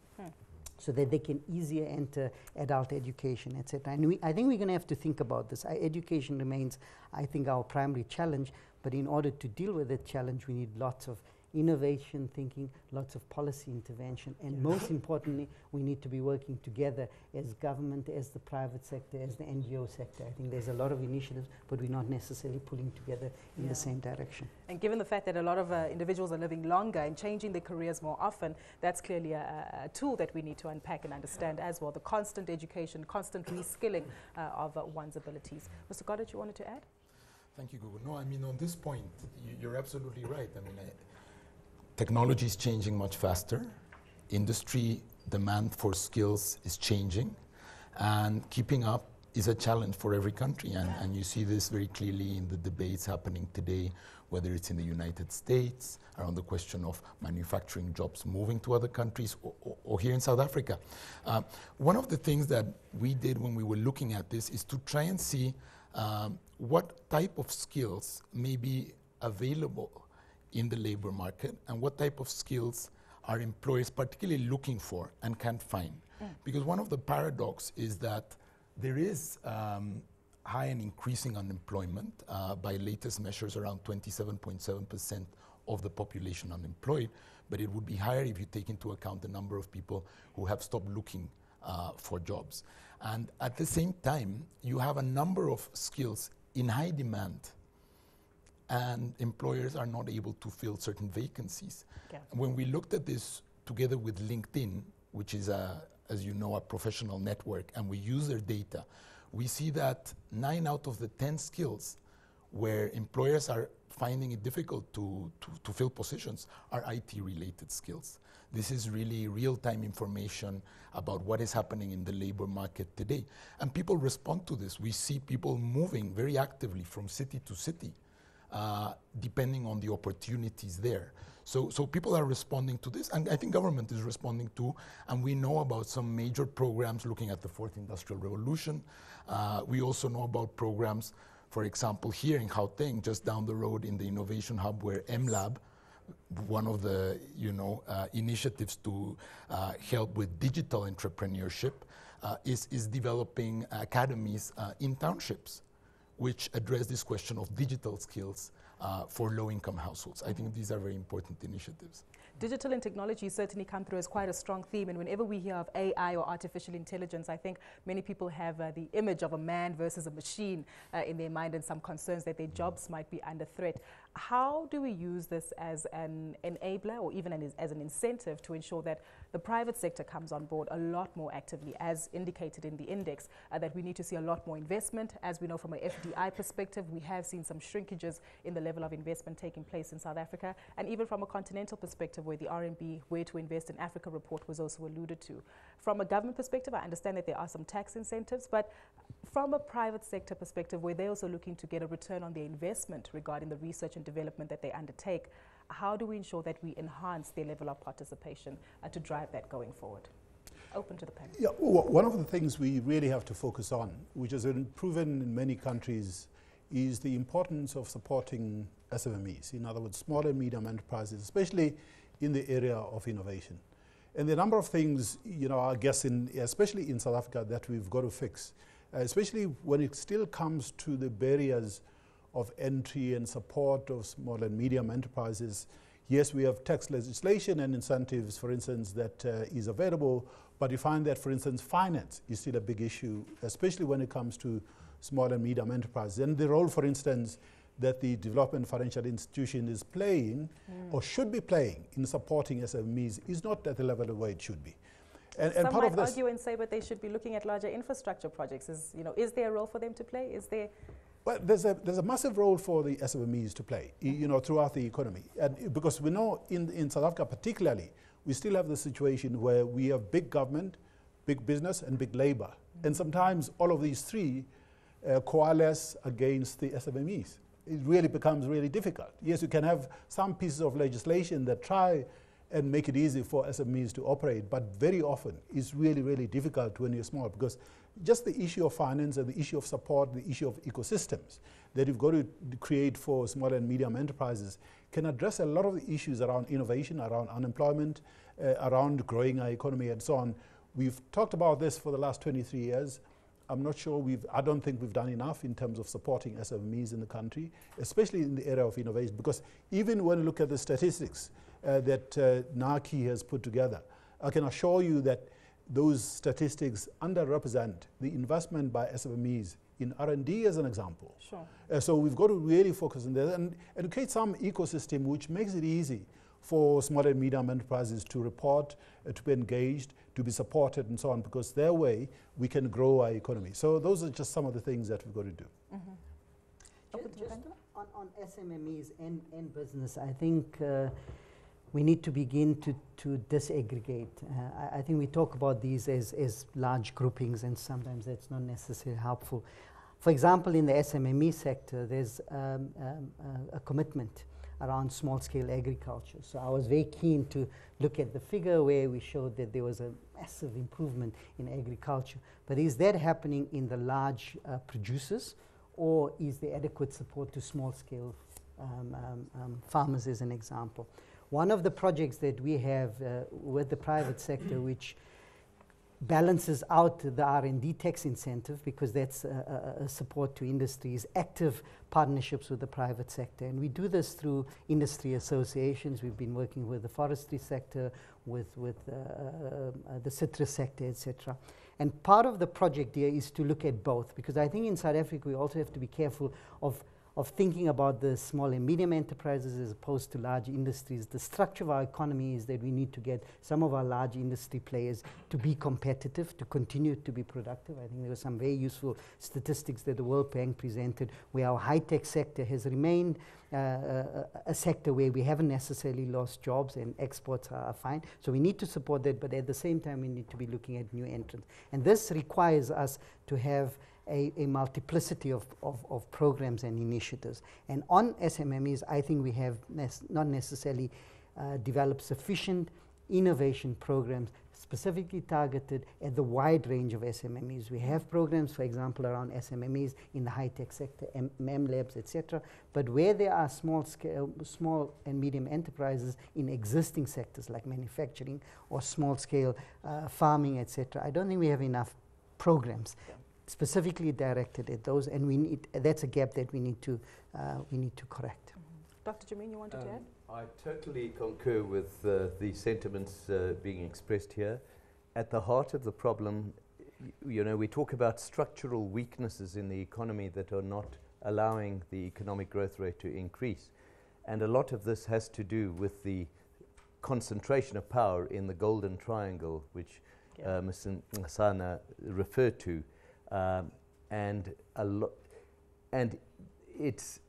so that they can easier enter adult education, etc. And I think we're going to have to think about this. Education remains, I think, our primary challenge, but in order to deal with that challenge, we need lots of innovation thinking, lots of policy intervention, and most importantly, we need to be working together as government, as the private sector, as the NGO sector. I think there's a lot of initiatives, but we're not necessarily pulling together in the same direction.
And given the fact that a lot of individuals are living longer and changing their careers more often, that's clearly a tool that we need to unpack and understand as well, the constant education, constant reskilling of one's abilities. Mr. Goddard, you wanted to add?
Thank you, Google. No, I mean, on this point, you're absolutely right. I mean, technology is changing much faster. Industry demand for skills is changing, and keeping up is a challenge for every country. And you see this very clearly in the debates happening today, whether it's in the United States, around the question of manufacturing jobs moving to other countries, or here in South Africa. One of the things that we did when we were looking at this is to try and see what type of skills may be available in the labor market, and what type of skills are employers particularly looking for and can't find. Because one of the paradox is that there is high and increasing unemployment, by latest measures around 27.7% of the population unemployed, but it would be higher if you take into account the number of people who have stopped looking for jobs. And at the same time, you have a number of skills in high demand, and employers are not able to fill certain vacancies. When we looked at this together with LinkedIn, which is, as you know, a professional network, and we use their data, we see that 9 out of the 10 skills where employers are finding it difficult to fill positions are IT-related skills. This is really real-time information about what is happening in the labor market today. And people respond to this. We see people moving very actively from city to city, depending on the opportunities there. So people are responding to this, and I think government is responding too, and we know about some major programs looking at the fourth industrial revolution. We also know about programs, for example, here in Gauteng, just down the road in the Innovation Hub, where MLab, one of the initiatives to help with digital entrepreneurship, is developing academies in townships, which address this question of digital skills for low-income households. I think these are very important initiatives.
Digital and technology certainly come through as quite a strong theme, and whenever we hear of AI or artificial intelligence, I think many people have the image of a man versus a machine in their mind, and some concerns that their jobs might be under threat. How do we use this as an enabler, or even as an incentive, to ensure that the private sector comes on board a lot more actively, as indicated in the index, that we need to see a lot more investment? As we know from an FDI perspective, we have seen some shrinkages in the level of investment taking place in South Africa, and even from a continental perspective, where the RMB Where to Invest in Africa report was also alluded to. From a government perspective, I understand that there are some tax incentives, but from a private sector perspective, where they're also looking to get a return on their investment regarding the research and development that they undertake, how do we ensure that we enhance their level of participation to drive that going forward? Open to the panel.
Yeah, one of the things we really have to focus on, which has been proven in many countries, is the importance of supporting SMEs. In other words, small and medium enterprises, especially in the area of innovation. And the number of things, I guess, especially in South Africa, that we've got to fix, especially when it still comes to the barriers of entry and support of small and medium enterprises. Yes, we have tax legislation and incentives, for instance, that is available, but you find that, for instance, finance is still a big issue, especially when it comes to small and medium enterprises. And the role, for instance, that the development financial institution is playing or should be playing in supporting SMEs is not at the level where it should be. And
some
part
might
of this
argue and say, but they should be looking at larger infrastructure projects. Is there a role for them to play? Is there?
Well, there's a massive role for the SMEs to play, throughout the economy. And because we know in South Africa particularly, we still have the situation where we have big government, big business, and big labor. And sometimes all of these three coalesce against the SMEs. It really becomes really difficult. Yes, you can have some pieces of legislation that try and make it easy for SMEs to operate, but very often it's really, really difficult when you're small, because just the issue of finance and the issue of support, the issue of ecosystems that you've got to create for small and medium enterprises can address a lot of the issues around innovation, around unemployment, around growing our economy and so on. We've talked about this for the last 23 years. I'm not sure I don't think we've done enough in terms of supporting SMEs in the country, especially in the area of innovation, because even when you look at the statistics that NACI has put together, I can assure you that those statistics underrepresent the investment by SMEs in R&D as an example.
Sure.
So we've got to really focus on that and create some ecosystem which makes it easy for small and medium enterprises to report, to be engaged, to be supported and so on, because their way we can grow our economy. So those are just some of the things that we've got to do.
Just on SMMEs and business, I think we need to begin to disaggregate. I think we talk about these as large groupings, and sometimes that's not necessarily helpful. For example, in the SMME sector, there's a commitment around small-scale agriculture. So I was very keen to look at the figure where we showed that there was a massive improvement in agriculture. But is that happening in the large producers, or is there adequate support to small-scale farmers, as an example? One of the projects that we have with the private sector, which balances out the R&D tax incentive, because that's a support to industries, active partnerships with the private sector. And we do this through industry associations. We've been working with the forestry sector, with the citrus sector, etc. And part of the project here is to look at both, because I think in South Africa we also have to be careful of thinking about the small and medium enterprises as opposed to large industries. The structure of our economy is that we need to get some of our large industry players to be competitive, to continue to be productive. I think there were some very useful statistics that the World Bank presented, where our high-tech sector has remained a sector where we haven't necessarily lost jobs, and exports are fine. So we need to support that, but at the same time we need to be looking at new entrants. And this requires us to have a multiplicity of programs and initiatives. And on SMMEs, I think we have not necessarily developed sufficient innovation programs specifically targeted at the wide range of SMMEs. We have programs, for example, around SMMEs in the high-tech sector, MEM labs, etc. But where there are small and medium enterprises in existing sectors like manufacturing or small-scale farming, etc., I don't think we have enough programs specifically directed at those, and that's a gap that we need to correct.
Dr. Jammine, you wanted to add?
I totally concur with the sentiments being expressed here. At the heart of the problem, we talk about structural weaknesses in the economy that are not allowing the economic growth rate to increase. And a lot of this has to do with the concentration of power in the golden triangle, which Misson Nxasana referred to. And it's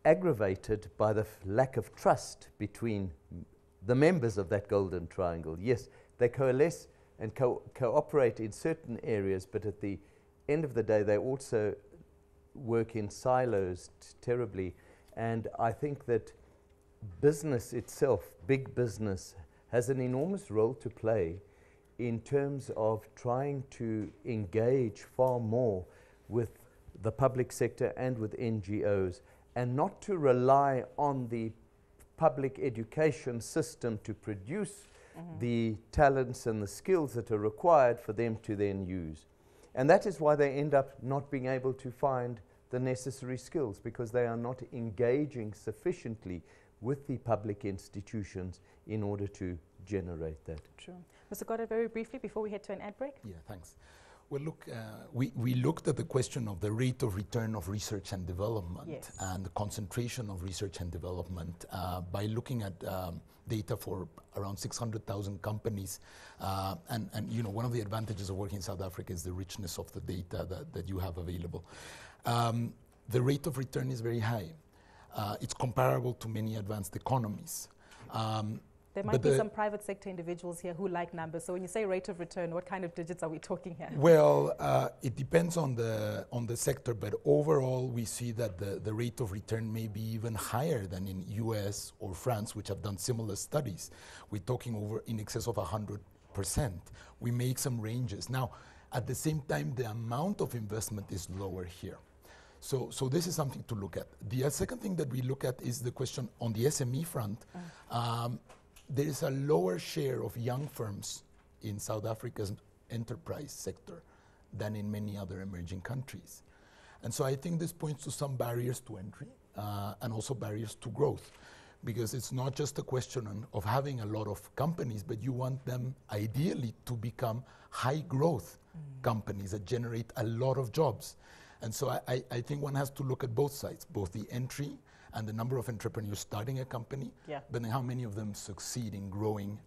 aggravated by the lack of trust between the members of that golden triangle. Yes, they coalesce and cooperate in certain areas, but at the end of the day, they also work in silos terribly. And I think that business itself, big business, has an enormous role to play in terms of trying to engage far more with the public sector and with NGOs, and not to rely on the public education system to produce the talents and the skills that are required for them to then use. And that is why they end up not being able to find the necessary skills, because they are not engaging sufficiently with the public institutions in order to generate that.
True. Mr. Goddard, very briefly before we head to an ad break.
Yeah, thanks. Well, look, we looked at the question of the rate of return of research and development and the concentration of research and development by looking at data for around 600,000 companies. And one of the advantages of working in South Africa is the richness of the data that you have available. The rate of return is very high. It's comparable to many advanced economies.
There might be some private sector individuals here who like numbers. So when you say rate of return, what kind of digits are we talking here?
Well, it depends on the sector, but overall we see that the rate of return may be even higher than in US or France, which have done similar studies. We're talking over in excess of 100%. We make some ranges. Now, at the same time, the amount of investment is lower here. So this is something to look at. The second thing that we look at is the question on the SME front. There is a lower share of young firms in South Africa's enterprise sector than in many other emerging countries. And so I think this points to some barriers to entry and also barriers to growth, because it's not just a question of having a lot of companies, but you want them ideally to become high growth companies that generate a lot of jobs. And so I think one has to look at both sides, both the entry and the number of entrepreneurs starting a company, but then how many of them succeed in growing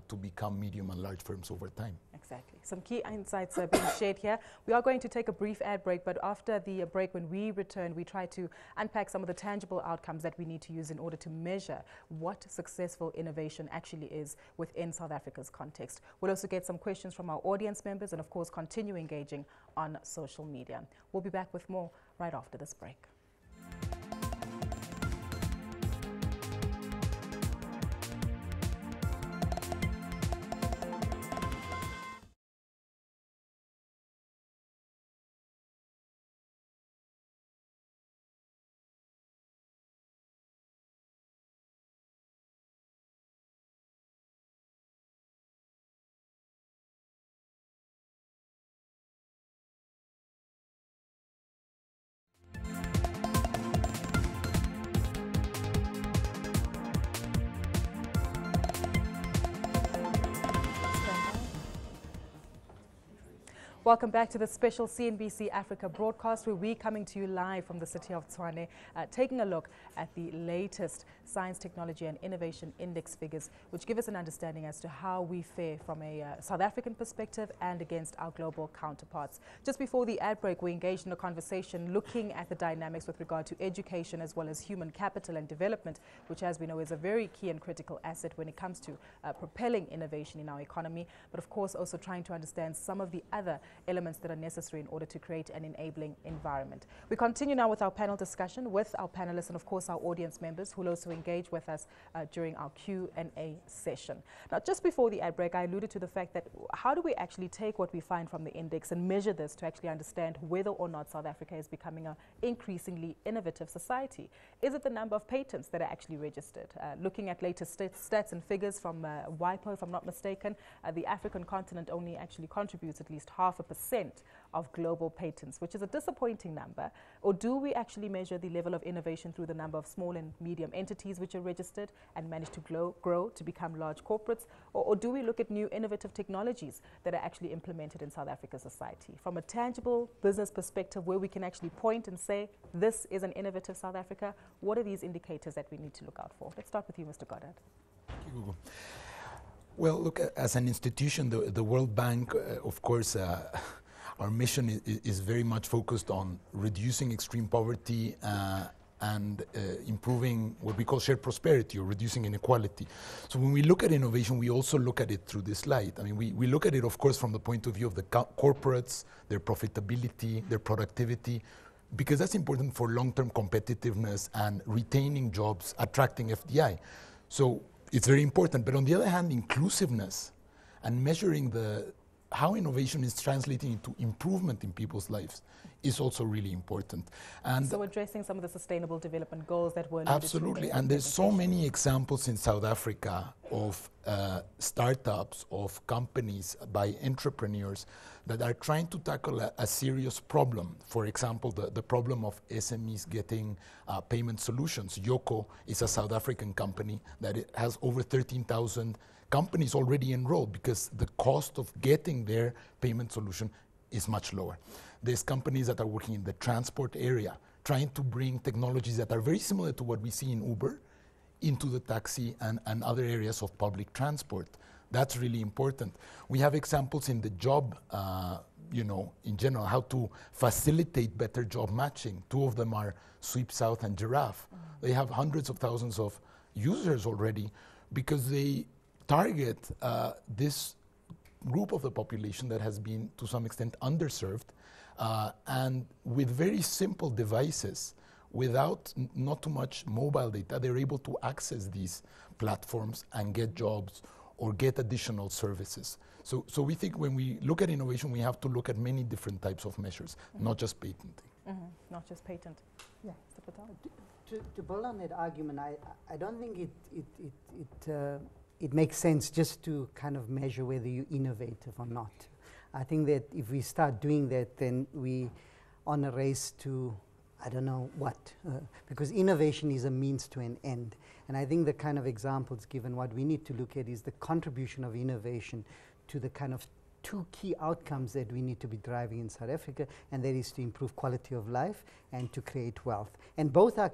to become medium and large firms over time.
Exactly. Some key insights are being shared here. We are going to take a brief ad break, but after the break, when we return, we try to unpack some of the tangible outcomes that we need to use in order to measure what successful innovation actually is within South Africa's context. We'll also get some questions from our audience members and, of course, continue engaging on social media. We'll be back with more right after this break. Welcome back to the special CNBC Africa broadcast, where we're coming to you live from the city of Tshwane, taking a look at the latest Science, Technology and Innovation Index figures, which give us an understanding as to how we fare from a South African perspective and against our global counterparts. Just before the ad break, we engaged in a conversation looking at the dynamics with regard to education as well as human capital and development, which, as we know, is a very key and critical asset when it comes to propelling innovation in our economy, but of course also trying to understand some of the other elements that are necessary in order to create an enabling environment. We continue now with our panel discussion with our panelists and, of course, our audience members who will also engage with us during our Q&A session. Now, just before the ad break, I alluded to the fact that how do we actually take what we find from the index and measure this to actually understand whether or not South Africa is becoming an increasingly innovative society? Is it the number of patents that are actually registered? Looking at latest stats and figures from WIPO, if I'm not mistaken, the African continent only actually contributes at least 0.5% of global patents, which is a disappointing number. Or do we actually measure the level of innovation through the number of small and medium entities which are registered and manage to grow to become large corporates? Or do we look at new innovative technologies that are actually implemented in South Africa's society? From a tangible business perspective, where we can actually point and say, this is an innovative South Africa, what are these indicators that we need to look out for? Let's start with you, Mr. Goddard.
Thank you, Google. Well, look, as an institution, the World Bank, of course, our mission is very much focused on reducing extreme poverty and improving what we call shared prosperity, or reducing inequality. So when we look at innovation, we also look at it through this light. I mean, we look at it, of course, from the point of view of the corporates, their profitability, their productivity, because that's important for long-term competitiveness and retaining jobs, attracting FDI. So it's very important. But on the other hand, inclusiveness and measuring how innovation is translating into improvement in people's lives is also really important. And
so addressing some of the sustainable development goals that were
absolutely, and there's so many examples in South Africa of startups, of companies by entrepreneurs that are trying to tackle a serious problem. For example, the problem of SMEs getting payment solutions. Yoko is a South African company that has over 13,000 companies already enrolled, because the cost of getting their payment solution is much lower. There's companies that are working in the transport area, trying to bring technologies that are very similar to what we see in Uber into the taxi and other areas of public transport. That's really important. We have examples in the job, in general, how to facilitate better job matching. Two of them are Sweep South and Giraffe. They have hundreds of thousands of users already, because they target this group of the population that has been, to some extent, underserved, and with very simple devices, without not too much mobile data, they're able to access these platforms and get jobs or get additional services. So we think when we look at innovation, we have to look at many different types of measures, not just patenting.
Not just patent.
Yeah. To build on that argument, I don't think it makes sense just to kind of measure whether you're innovative or not. I think that if we start doing that, then we on a race to, I don't know what, because innovation is a means to an end. And I think the kind of examples given, what we need to look at is the contribution of innovation to the kind of two key outcomes that we need to be driving in South Africa, and that is to improve quality of life and to create wealth. And both are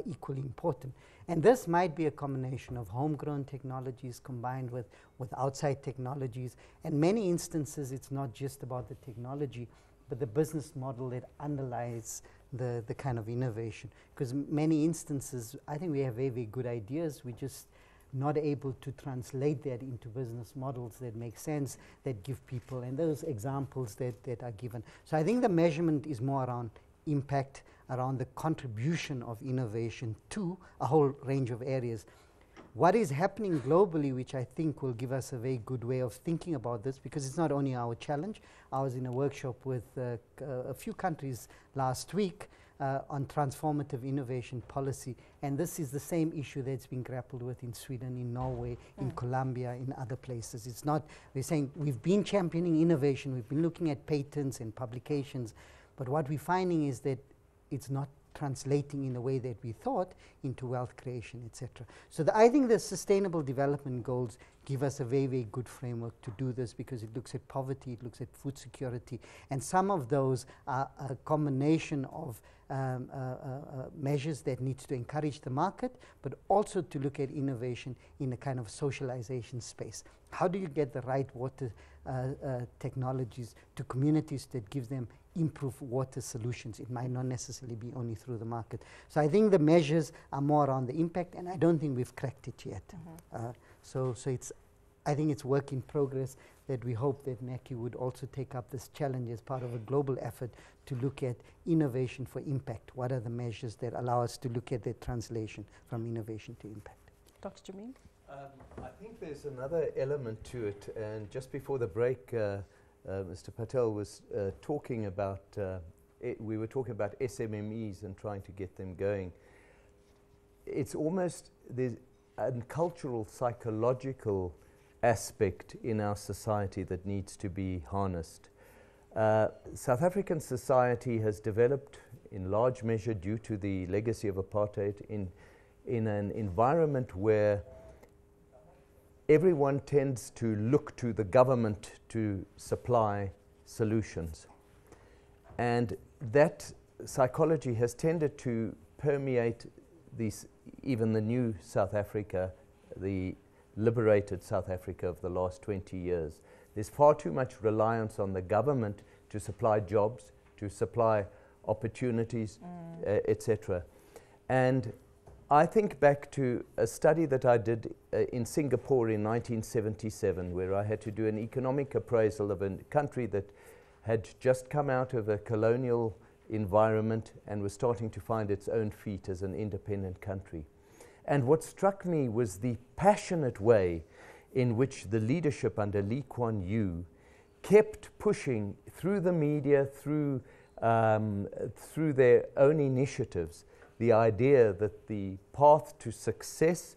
equally important. And this might be a combination of homegrown technologies combined with outside technologies. In many instances, it's not just about the technology, but the business model that underlies the kind of innovation. Because many instances, I think we have very, very good ideas. We just not able to translate that into business models that make sense, that give people, and those examples that are given. So I think the measurement is more around impact, around the contribution of innovation to a whole range of areas. What is happening globally, which I think will give us a very good way of thinking about this, because it's not only our challenge. I was in a workshop with a few countries last week on transformative innovation policy, and this is the same issue that's been grappled with in Sweden, in Norway, in Colombia, in other places. It's not, we're saying we've been championing innovation, we've been looking at patents and publications, but what we're finding is that it's not translating in the way that we thought into wealth creation, etc. So I think the Sustainable Development Goals give us a very, very good framework to do this, because it looks at poverty, it looks at food security, and some of those are a combination of measures that needs to encourage the market, but also to look at innovation in a kind of socialization space. How do you get the right water technologies to communities that gives them improved water solutions? It might not necessarily be only through the market. So I think the measures are more around the impact, and I don't think we've cracked it yet. So it's, I think it's work in progress, that we hope that NACI would also take up this challenge as part of a global effort to look at innovation for impact. What are the measures that allow us to look at the translation from innovation to impact? Dr. Jammine?
I think there's another element to it, and just before the break, Mr. Patel was talking about, we were talking about SMMEs and trying to get them going. It's almost, there's a cultural, psychological aspect in our society that needs to be harnessed. South African society has developed in large measure due to the legacy of apartheid in an environment where everyone tends to look to the government to supply solutions. And that psychology has tended to permeate even the new South Africa, the liberated South Africa of the last 20 years. There's far too much reliance on the government to supply jobs, to supply opportunities, etc. And I think back to a study that I did in Singapore in 1977, where I had to do an economic appraisal of a country that had just come out of a colonial environment and was starting to find its own feet as an independent country. And what struck me was the passionate way in which the leadership under Lee Kuan Yew kept pushing through the media, through their own initiatives, the idea that the path to success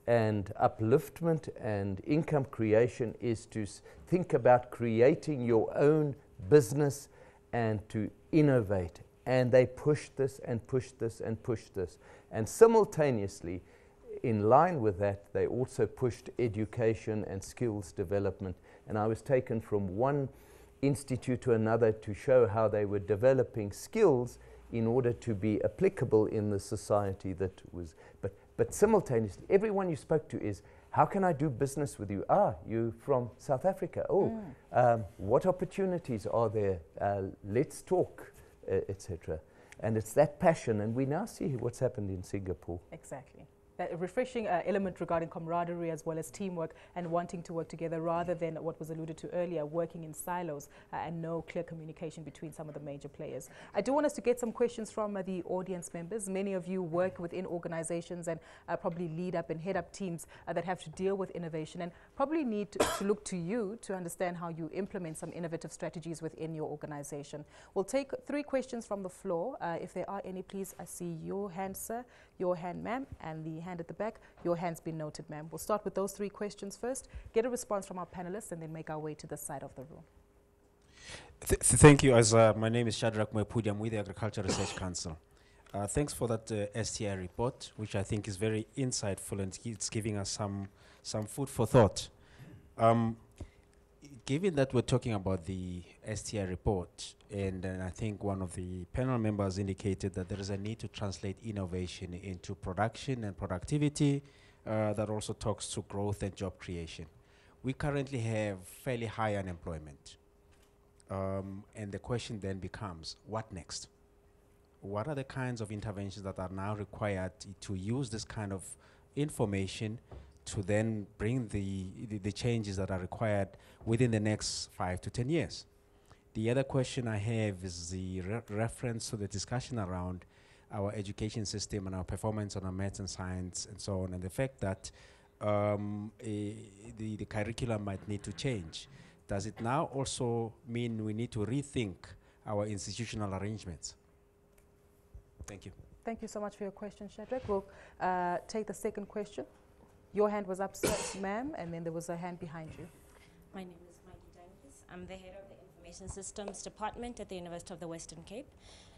and upliftment and income creation is to think about creating your own business and to innovate. And they pushed this and pushed this and pushed this. And simultaneously, in line with that, they also pushed education and skills development. And I was taken from one institute to another to show how they were developing skills in order to be applicable in the society that was, but simultaneously, everyone you spoke to is, how can I do business with you? Ah, you're from South Africa. Oh, what opportunities are there? Let's talk, etc. And it's that passion, and we now see what's happened in Singapore.
Exactly. That refreshing element regarding camaraderie as well as teamwork and wanting to work together, rather than what was alluded to earlier, working in silos and no clear communication between some of the major players. I do want us to get some questions from the audience members. Many of you work within organizations and probably lead up and head up teams that have to deal with innovation, and probably need to look to you to understand how you implement some innovative strategies within your organization. We'll take 3 questions from the floor. If there are any, please, I see your hand, sir, your hand, ma'am, and the hand at the back. Your hand's been noted, ma'am. We'll start with those 3 questions first, get a response from our panelists, and then make our way to the side of the room.
Thank you, Azar. My name is Shadrach Mwepudi. I'm with the Agriculture Research Council. Thanks for that STI report, which I think is very insightful, and it's giving us some food for thought. Given that we're talking about the STI report, and I think one of the panel members indicated that there is a need to translate innovation into production and productivity, that also talks to growth and job creation. We currently have fairly high unemployment. And the question then becomes, what next? What are the kinds of interventions that are now required to use this kind of information to then bring the changes that are required within the next 5 to 10 years? The other question I have is the reference to the discussion around our education system and our performance on our maths and science and so on, and the fact that the curriculum might need to change. Does it now also mean we need to rethink our institutional arrangements? Thank you.
Thank you so much for your question, Shadrach. We'll take the second question. Your hand was up, ma'am, and then there was a hand behind you.
My name is Maggie Davis. I'm the head of the Information Systems Department at the University of the Western Cape.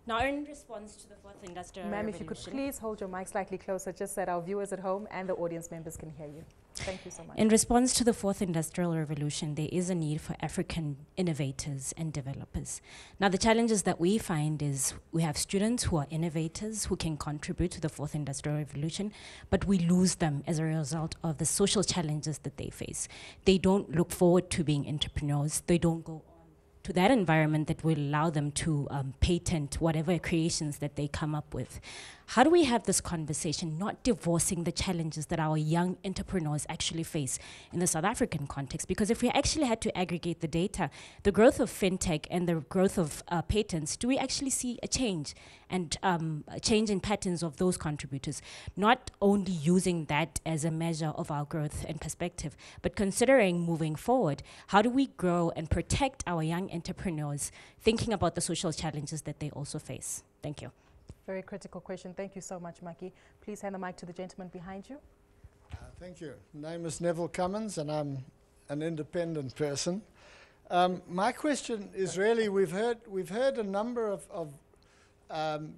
Now, in response to the fourth industrial revolution...
Ma'am, if you could please hold your mic slightly closer, just so that our viewers at home and the audience members can hear you. Thank you so much.
In response to the fourth industrial revolution, there is a need for African innovators and developers. Now, the challenges that we find is we have students who are innovators who can contribute to the fourth industrial revolution, but we lose them as a result of the social challenges that they face. They don't look forward to being entrepreneurs. They don't go to that environment that will allow them to patent whatever creations that they come up with. How do we have this conversation, not divorcing the challenges that our young entrepreneurs actually face in the South African context? Because if we actually had to aggregate the data, the growth of fintech and the growth of patents, do we actually see a change and a change in patterns of those contributors? Not only using that as a measure of our growth and perspective, but considering moving forward, how do we grow and protect our young entrepreneurs, thinking about the social challenges that they also face? Thank you.
Very critical question. Thank you so much, Maki. Please hand the mic to the gentleman behind you.
Thank you. My name is Neville Cummins, and I'm an independent person. My question is really, we've heard a number of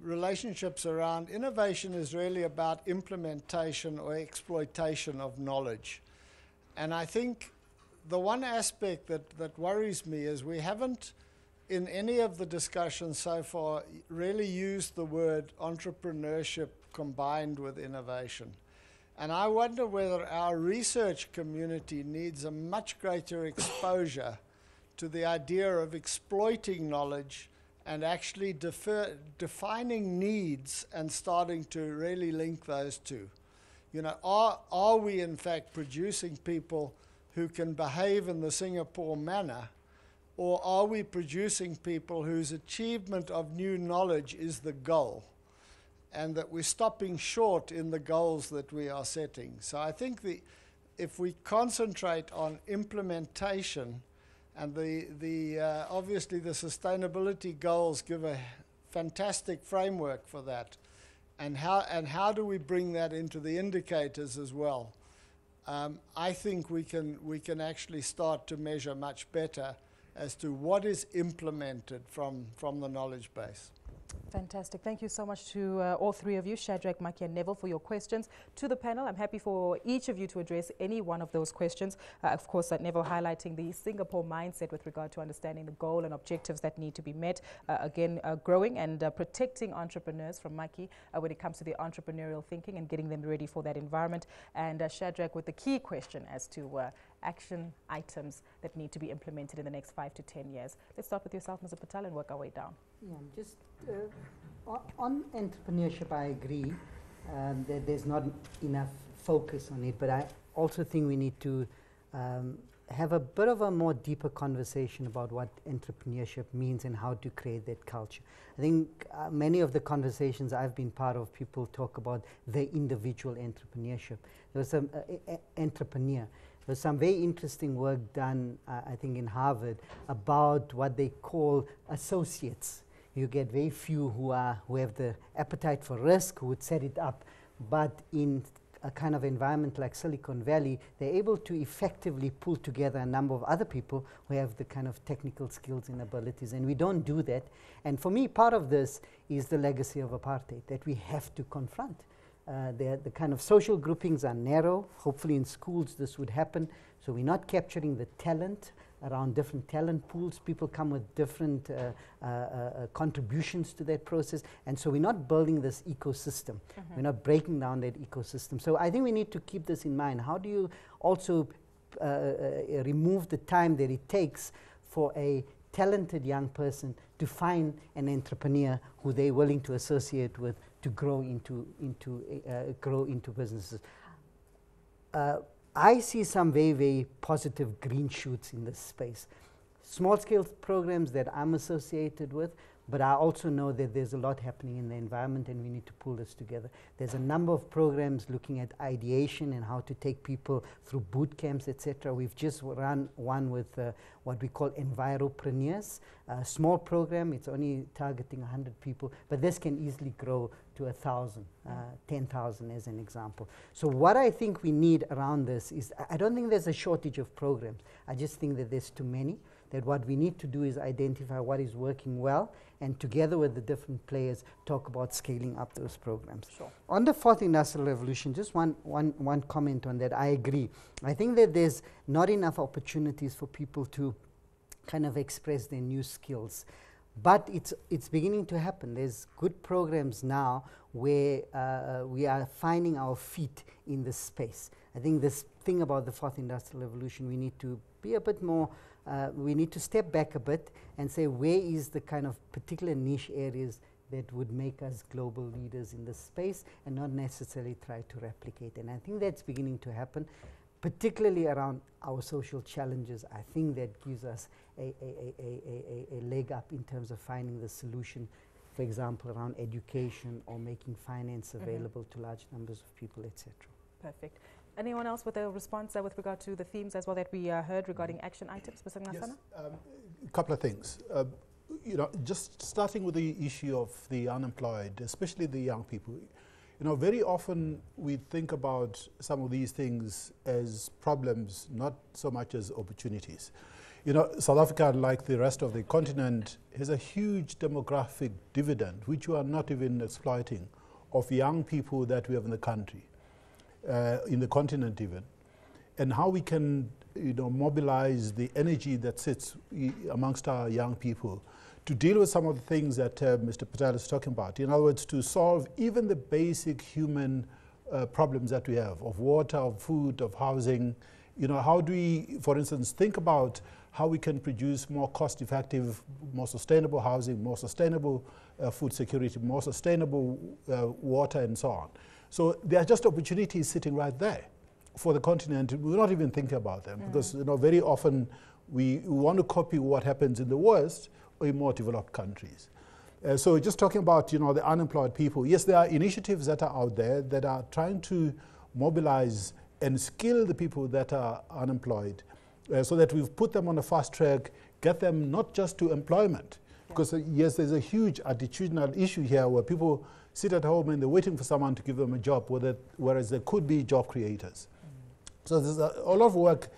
relationships around innovation is really about implementation or exploitation of knowledge. And I think the one aspect that worries me is we haven't, in any of the discussions so far, really used the word entrepreneurship combined with innovation. And I wonder whether our research community needs a much greater exposure to the idea of exploiting knowledge and actually defining needs and starting to really link those two. You know, are we in fact producing people who can behave in the Singapore manner, or are we producing people whose achievement of new knowledge is the goal, and that we're stopping short in the goals that we are setting? So I think if we concentrate on implementation, and obviously the sustainability goals give a fantastic framework for that, and how do we bring that into the indicators as well? I think we can actually start to measure much better as to what is implemented from the knowledge base.
Fantastic. Thank you so much to all three of you, Shadrach, Maki, and Neville, for your questions. To the panel, I'm happy for each of you to address any one of those questions. Of course, Neville highlighting the Singapore mindset with regard to understanding the goal and objectives that need to be met. Again, growing and protecting entrepreneurs from Maki when it comes to the entrepreneurial thinking and getting them ready for that environment. And Shadrach with the key question as to action items that need to be implemented in the next 5 to 10 years. Let's start with yourself, Mr. Patel, and work our way down.
Yeah, just on entrepreneurship, I agree that there's not enough focus on it, but I also think we need to have a bit of a more deeper conversation about what entrepreneurship means and how to create that culture. I think many of the conversations I've been part of, people talk about the individual entrepreneurship. There was some entrepreneur. There's some very interesting work done, I think, in Harvard about what they call associates. You get very few who have the appetite for risk, who would set it up. But in a kind of environment like Silicon Valley, they're able to effectively pull together a number of other people who have the kind of technical skills and abilities, and we don't do that. And for me, part of this is the legacy of apartheid that we have to confront. The kind of social groupings are narrow. Hopefully in schools this would happen. So we're not capturing the talent around different talent pools. People come with different contributions to that process. And so we're not building this ecosystem. We're not breaking down that ecosystem. So I think we need to keep this in mind. How do you also remove the time that it takes for a talented young person to find an entrepreneur who they're willing to associate with to grow into businesses? I see some very, very positive green shoots in this space. Small-scale programs that I'm associated with, but I also know that there's a lot happening in the environment and we need to pull this together. There's a number of programs looking at ideation and how to take people through boot camps, etc. We've just run one with what we call Enviropreneurs. A small program, it's only targeting 100 people, but this can easily grow to 1,000, 10,000 as an example. So what I think we need around this is, I don't think there's a shortage of programs. I just think that there's too many, that what we need to do is identify what is working well, and together with the different players, talk about scaling up those programs.
Sure.
On the fourth industrial revolution, just one comment on that. I agree. I think that there's not enough opportunities for people to kind of express their new skills. But it's beginning to happen. There's good programs now where we are finding our feet in this space. I think this thing about the fourth industrial revolution, we need to be a bit more, we need to step back a bit and say, where is the kind of particular niche areas that would make us global leaders in this space, and not necessarily try to replicate. And I think that's beginning to happen, particularly around our social challenges. I think that gives us a leg up in terms of finding the solution, for example, around education or making finance available to large numbers of people, etc.
Perfect. Anyone else with a response with regard to the themes as well that we heard regarding action items, Mr. Nxasana?
Yes, a couple of things. You know, just starting with the issue of the unemployed, especially the young people. You know, very often we think about some of these things as problems, not so much as opportunities. You know, South Africa, like the rest of the continent, has a huge demographic dividend, which we are not even exploiting, of young people that we have in the country, in the continent even, and how we can, you know, mobilize the energy that sits amongst our young people to deal with some of the things that Mr. Patel is talking about. In other words, to solve even the basic human problems that we have, of water, of food, of housing. You know, how do we, for instance, think about how we can produce more cost-effective, more sustainable housing, more sustainable food security, more sustainable water, and so on. So there are just opportunities sitting right there for the continent. We're not even thinking about them because, you know, very often we want to copy what happens in the West or in more developed countries. So just talking about, you know, the unemployed people, yes, there are initiatives that are out there that are trying to mobilize and skill the people that are unemployed so that we've put them on a fast track, get them not just to employment. Because yes, there's a huge attitudinal issue here where people sit at home and they're waiting for someone to give them a job, whereas there could be job creators. So there's a lot of work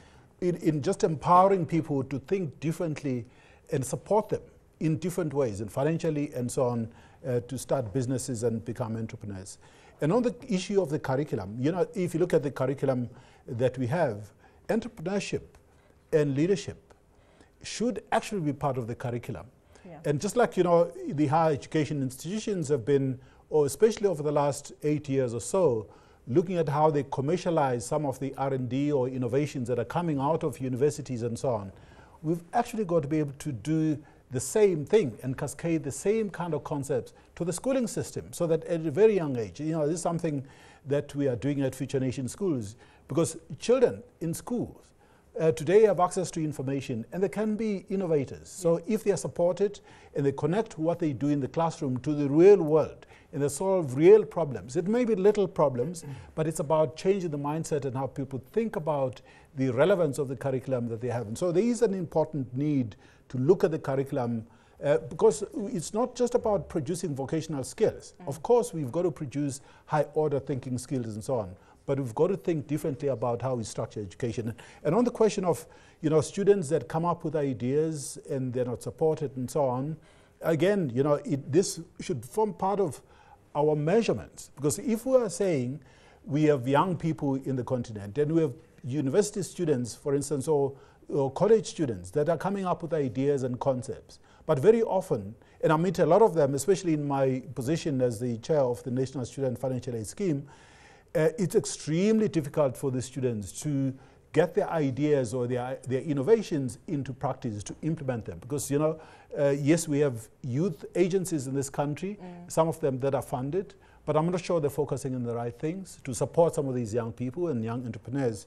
in just empowering people to think differently and support them in different ways, and financially and so on, to start businesses and become entrepreneurs. And on the issue of the curriculum, you know, if you look at the curriculum that we have, entrepreneurship and leadership should actually be part of the curriculum. And just like, you know, the higher education institutions have been, or especially over the last 8 years or so, looking at how they commercialize some of the R&D or innovations that are coming out of universities and so on, we've actually got to be able to do the same thing and cascade the same kind of concepts to the schooling system, so that at a very young age, you know, this is something that we are doing at Future Nation schools, because children in schools today have access to information and they can be innovators. So if they are supported and they connect what they do in the classroom to the real world and they solve real problems, it may be little problems, but it's about changing the mindset and how people think about the relevance of the curriculum that they have. And so there is an important need to look at the curriculum because it's not just about producing vocational skills. Of course, we've got to produce high order thinking skills and so on. but we've got to think differently about how we structure education. And on the question of, students that come up with ideas and they're not supported and so on, again, this should form part of our measurements. Because if we are saying we have young people in the continent and we have university students, for instance, or college students that are coming up with ideas and concepts, but very often, and I meet a lot of them, especially in my position as the chair of the National Student Financial Aid Scheme, it's extremely difficult for the students to get their ideas or their innovations into practice, to implement them. Because, yes, we have youth agencies in this country, some of them that are funded, but I'm not sure they're focusing on the right things to support some of these young people and young entrepreneurs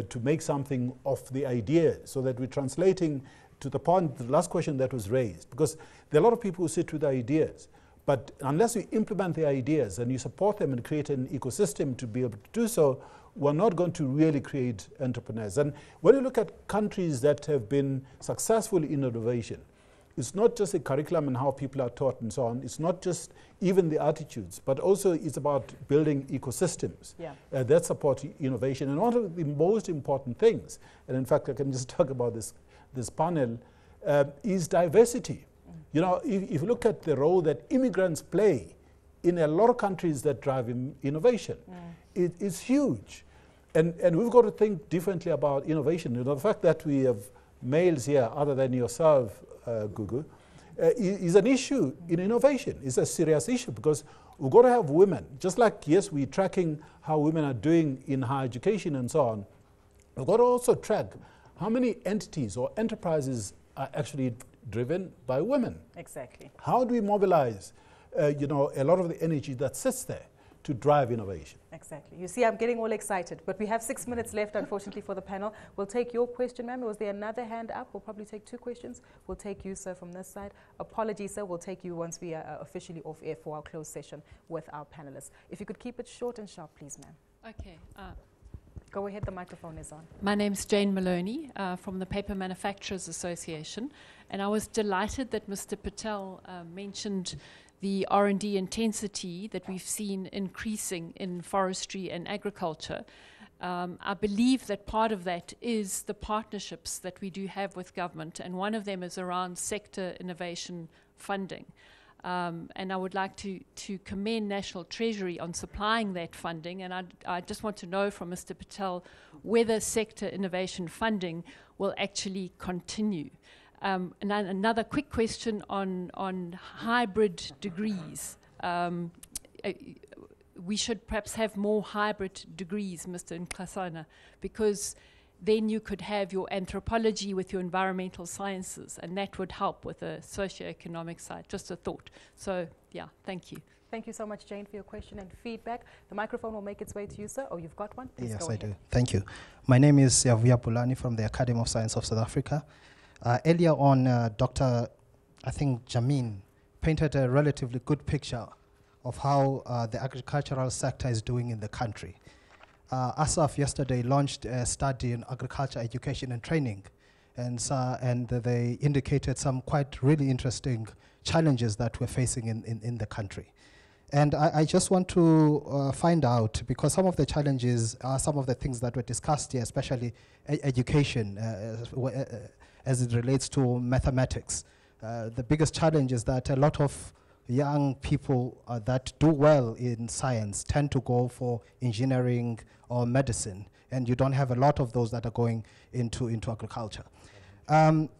to make something of the idea, so that we're translating to the point, the last question that was raised. Because there are a lot of people who sit with ideas, but unless we implement the ideas and you support them and create an ecosystem to be able to do so, we're not going to really create entrepreneurs. And when you look at countries that have been successful in innovation, it's not just the curriculum and how people are taught and so on. It's not just even the attitudes, but also it's about building ecosystems that support innovation. And one of the most important things, and in fact I can just talk about this panel, is diversity. If you look at the role that immigrants play in a lot of countries that drive innovation, it's huge. And we've got to think differently about innovation. The fact that we have males here, other than yourself, Gugu, is an issue in innovation. It's a serious issue because we've got to have women. Just like, yes, we're tracking how women are doing in higher education and so on, we've got to also track how many entities or enterprises are actually driven by women.
Exactly.
How do we mobilize, a lot of the energy that sits there to drive innovation?
Exactly. You see, I'm getting all excited, but we have 6 minutes left, unfortunately, for the panel. We'll take your question, ma'am. Was there another hand up? We'll probably take 2 questions. We'll take you, sir, from this side. Apologies, sir. We'll take you once we are officially off air for our closed session with our panelists. If you could keep it short and sharp, please, ma'am.
Okay.
Go ahead. The microphone is on.
My name's Jane Maloney from the Paper Manufacturers Association, and I was delighted that Mr. Patel mentioned the R&D intensity that we've seen increasing in forestry and agriculture. I believe that part of that is the partnerships that we do have with government, and one of them is around sector innovation funding. And I would like to commend National Treasury on supplying that funding, and I just want to know from Mr. Patel whether sector innovation funding will actually continue. And another quick question on hybrid degrees. We should perhaps have more hybrid degrees, Mr. Nxasana, because then you could have your anthropology with your environmental sciences, and that would help with the socioeconomic side. Just a thought. So, yeah, thank you.
Thank you so much, Jane, for your question and feedback. The microphone will make its way to you, sir. Oh, you've got one? Please
yes,
go ahead.
I do. Thank you. My name is Yavuya Pulani from the Academy of Science of South Africa. Earlier on, Dr. Jammine painted a relatively good picture of how the agricultural sector is doing in the country. ASAF yesterday launched a study in agriculture education and training, and they indicated some quite really interesting challenges that we're facing in the country. And I just want to find out, because some of the challenges are some of the things that were discussed here, especially education as it relates to mathematics. The biggest challenge is that a lot of young people that do well in science tend to go for engineering or medicine, and you don't have a lot of those that are going into agriculture. And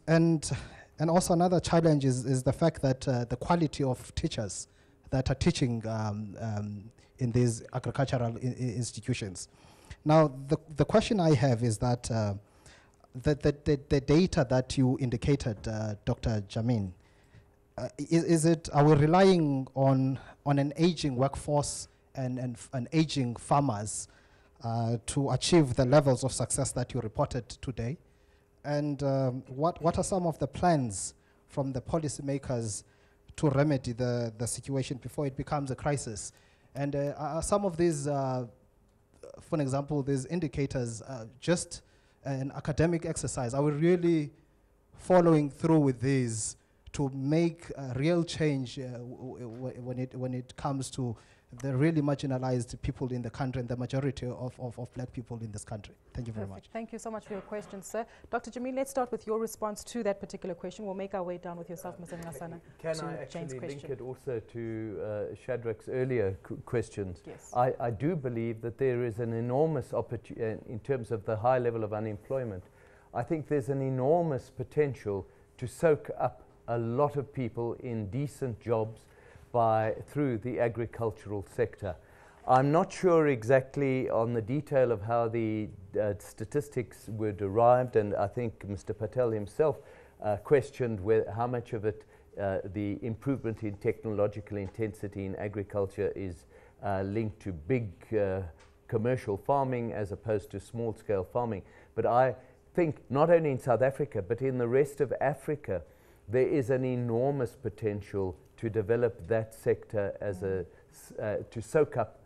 also another challenge is the fact that the quality of teachers that are teaching in these agricultural institutions. Now, the question I have is that the data that you indicated, Dr. Jammine, are we relying on an aging workforce and aging farmers to achieve the levels of success that you reported today? And what are some of the plans from the policymakers to remedy the situation before it becomes a crisis? And some of these, for example, these indicators, just an academic exercise, are we really following through with these to make real change when it comes to the really marginalized people in the country and the majority of black people in this country. Thank you very much.
Thank you so much for your question, sir. Dr. Jammine, let's start with your response to that particular question. We'll make our way down with yourself, Ms. Nxasana.
Can I actually link it also to Shadrach's earlier questions?
Yes.
I do believe that there is an enormous opportunity in terms of the high level of unemployment. I think there's an enormous potential to soak up a lot of people in decent jobs through the agricultural sector. I'm not sure exactly on the detail of how the statistics were derived, and I think Mr. Patel himself questioned how much of it the improvement in technological intensity in agriculture is linked to big commercial farming as opposed to small-scale farming. But I think not only in South Africa, but in the rest of Africa, there is an enormous potential to develop that sector as to soak up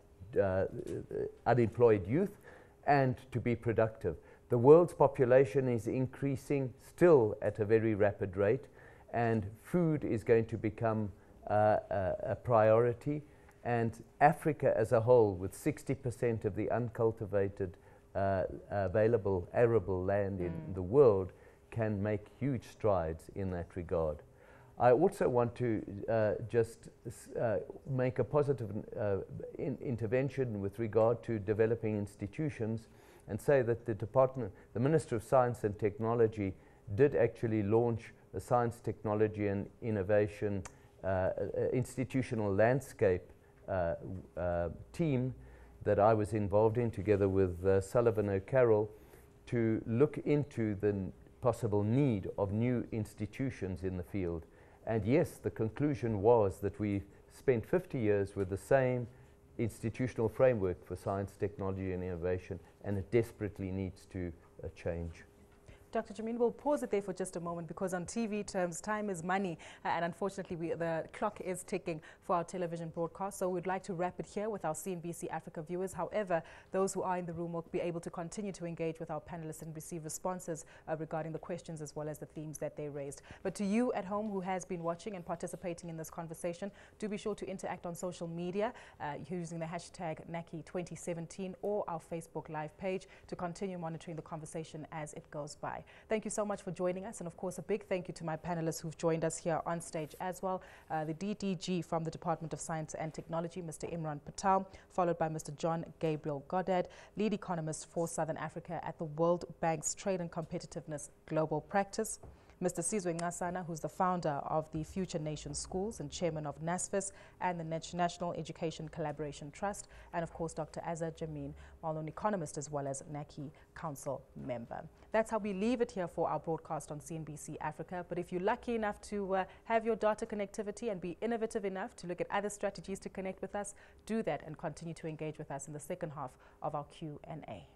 unemployed youth and to be productive. The world's population is increasing still at a very rapid rate, and food is going to become a priority. And Africa as a whole, with 60% of the uncultivated available arable land in the world, can make huge strides in that regard. I also want to just make a positive intervention with regard to developing institutions and say that the Minister of Science and Technology did actually launch a science, technology and innovation institutional landscape team that I was involved in together with Sullivan O'Carroll to look into the possible need of new institutions in the field. And yes, the conclusion was that we spent 50 years with the same institutional framework for science, technology and innovation, and it desperately needs to change.
Dr. Jammine, we'll pause it there for just a moment because on TV terms, time is money, and unfortunately the clock is ticking for our television broadcast, so we'd like to wrap it here with our CNBC Africa viewers. However, those who are in the room will be able to continue to engage with our panelists and receive responses regarding the questions as well as the themes that they raised. But to you at home who has been watching and participating in this conversation, do be sure to interact on social media using the hashtag NACI2017 or our Facebook Live page to continue monitoring the conversation as it goes by. Thank you so much for joining us, and of course a big thank you to my panelists who've joined us here on stage as well. The DDG from the Department of Science and Technology, Mr. Imraan Patel, followed by Mr. John Gabriel Goddard, lead economist for Southern Africa at the World Bank's Trade and Competitiveness Global Practice. Mr. Sizwe Nxasana, who's the founder of the Future Nation Schools and chairman of NSFAS and the National Education Collaboration Trust, and of course Dr. Azar Jammine, well-known economist as well as NACI Council member. That's how we leave it here for our broadcast on CNBC Africa. But if you're lucky enough to have your data connectivity and be innovative enough to look at other strategies to connect with us, do that and continue to engage with us in the second half of our Q&A.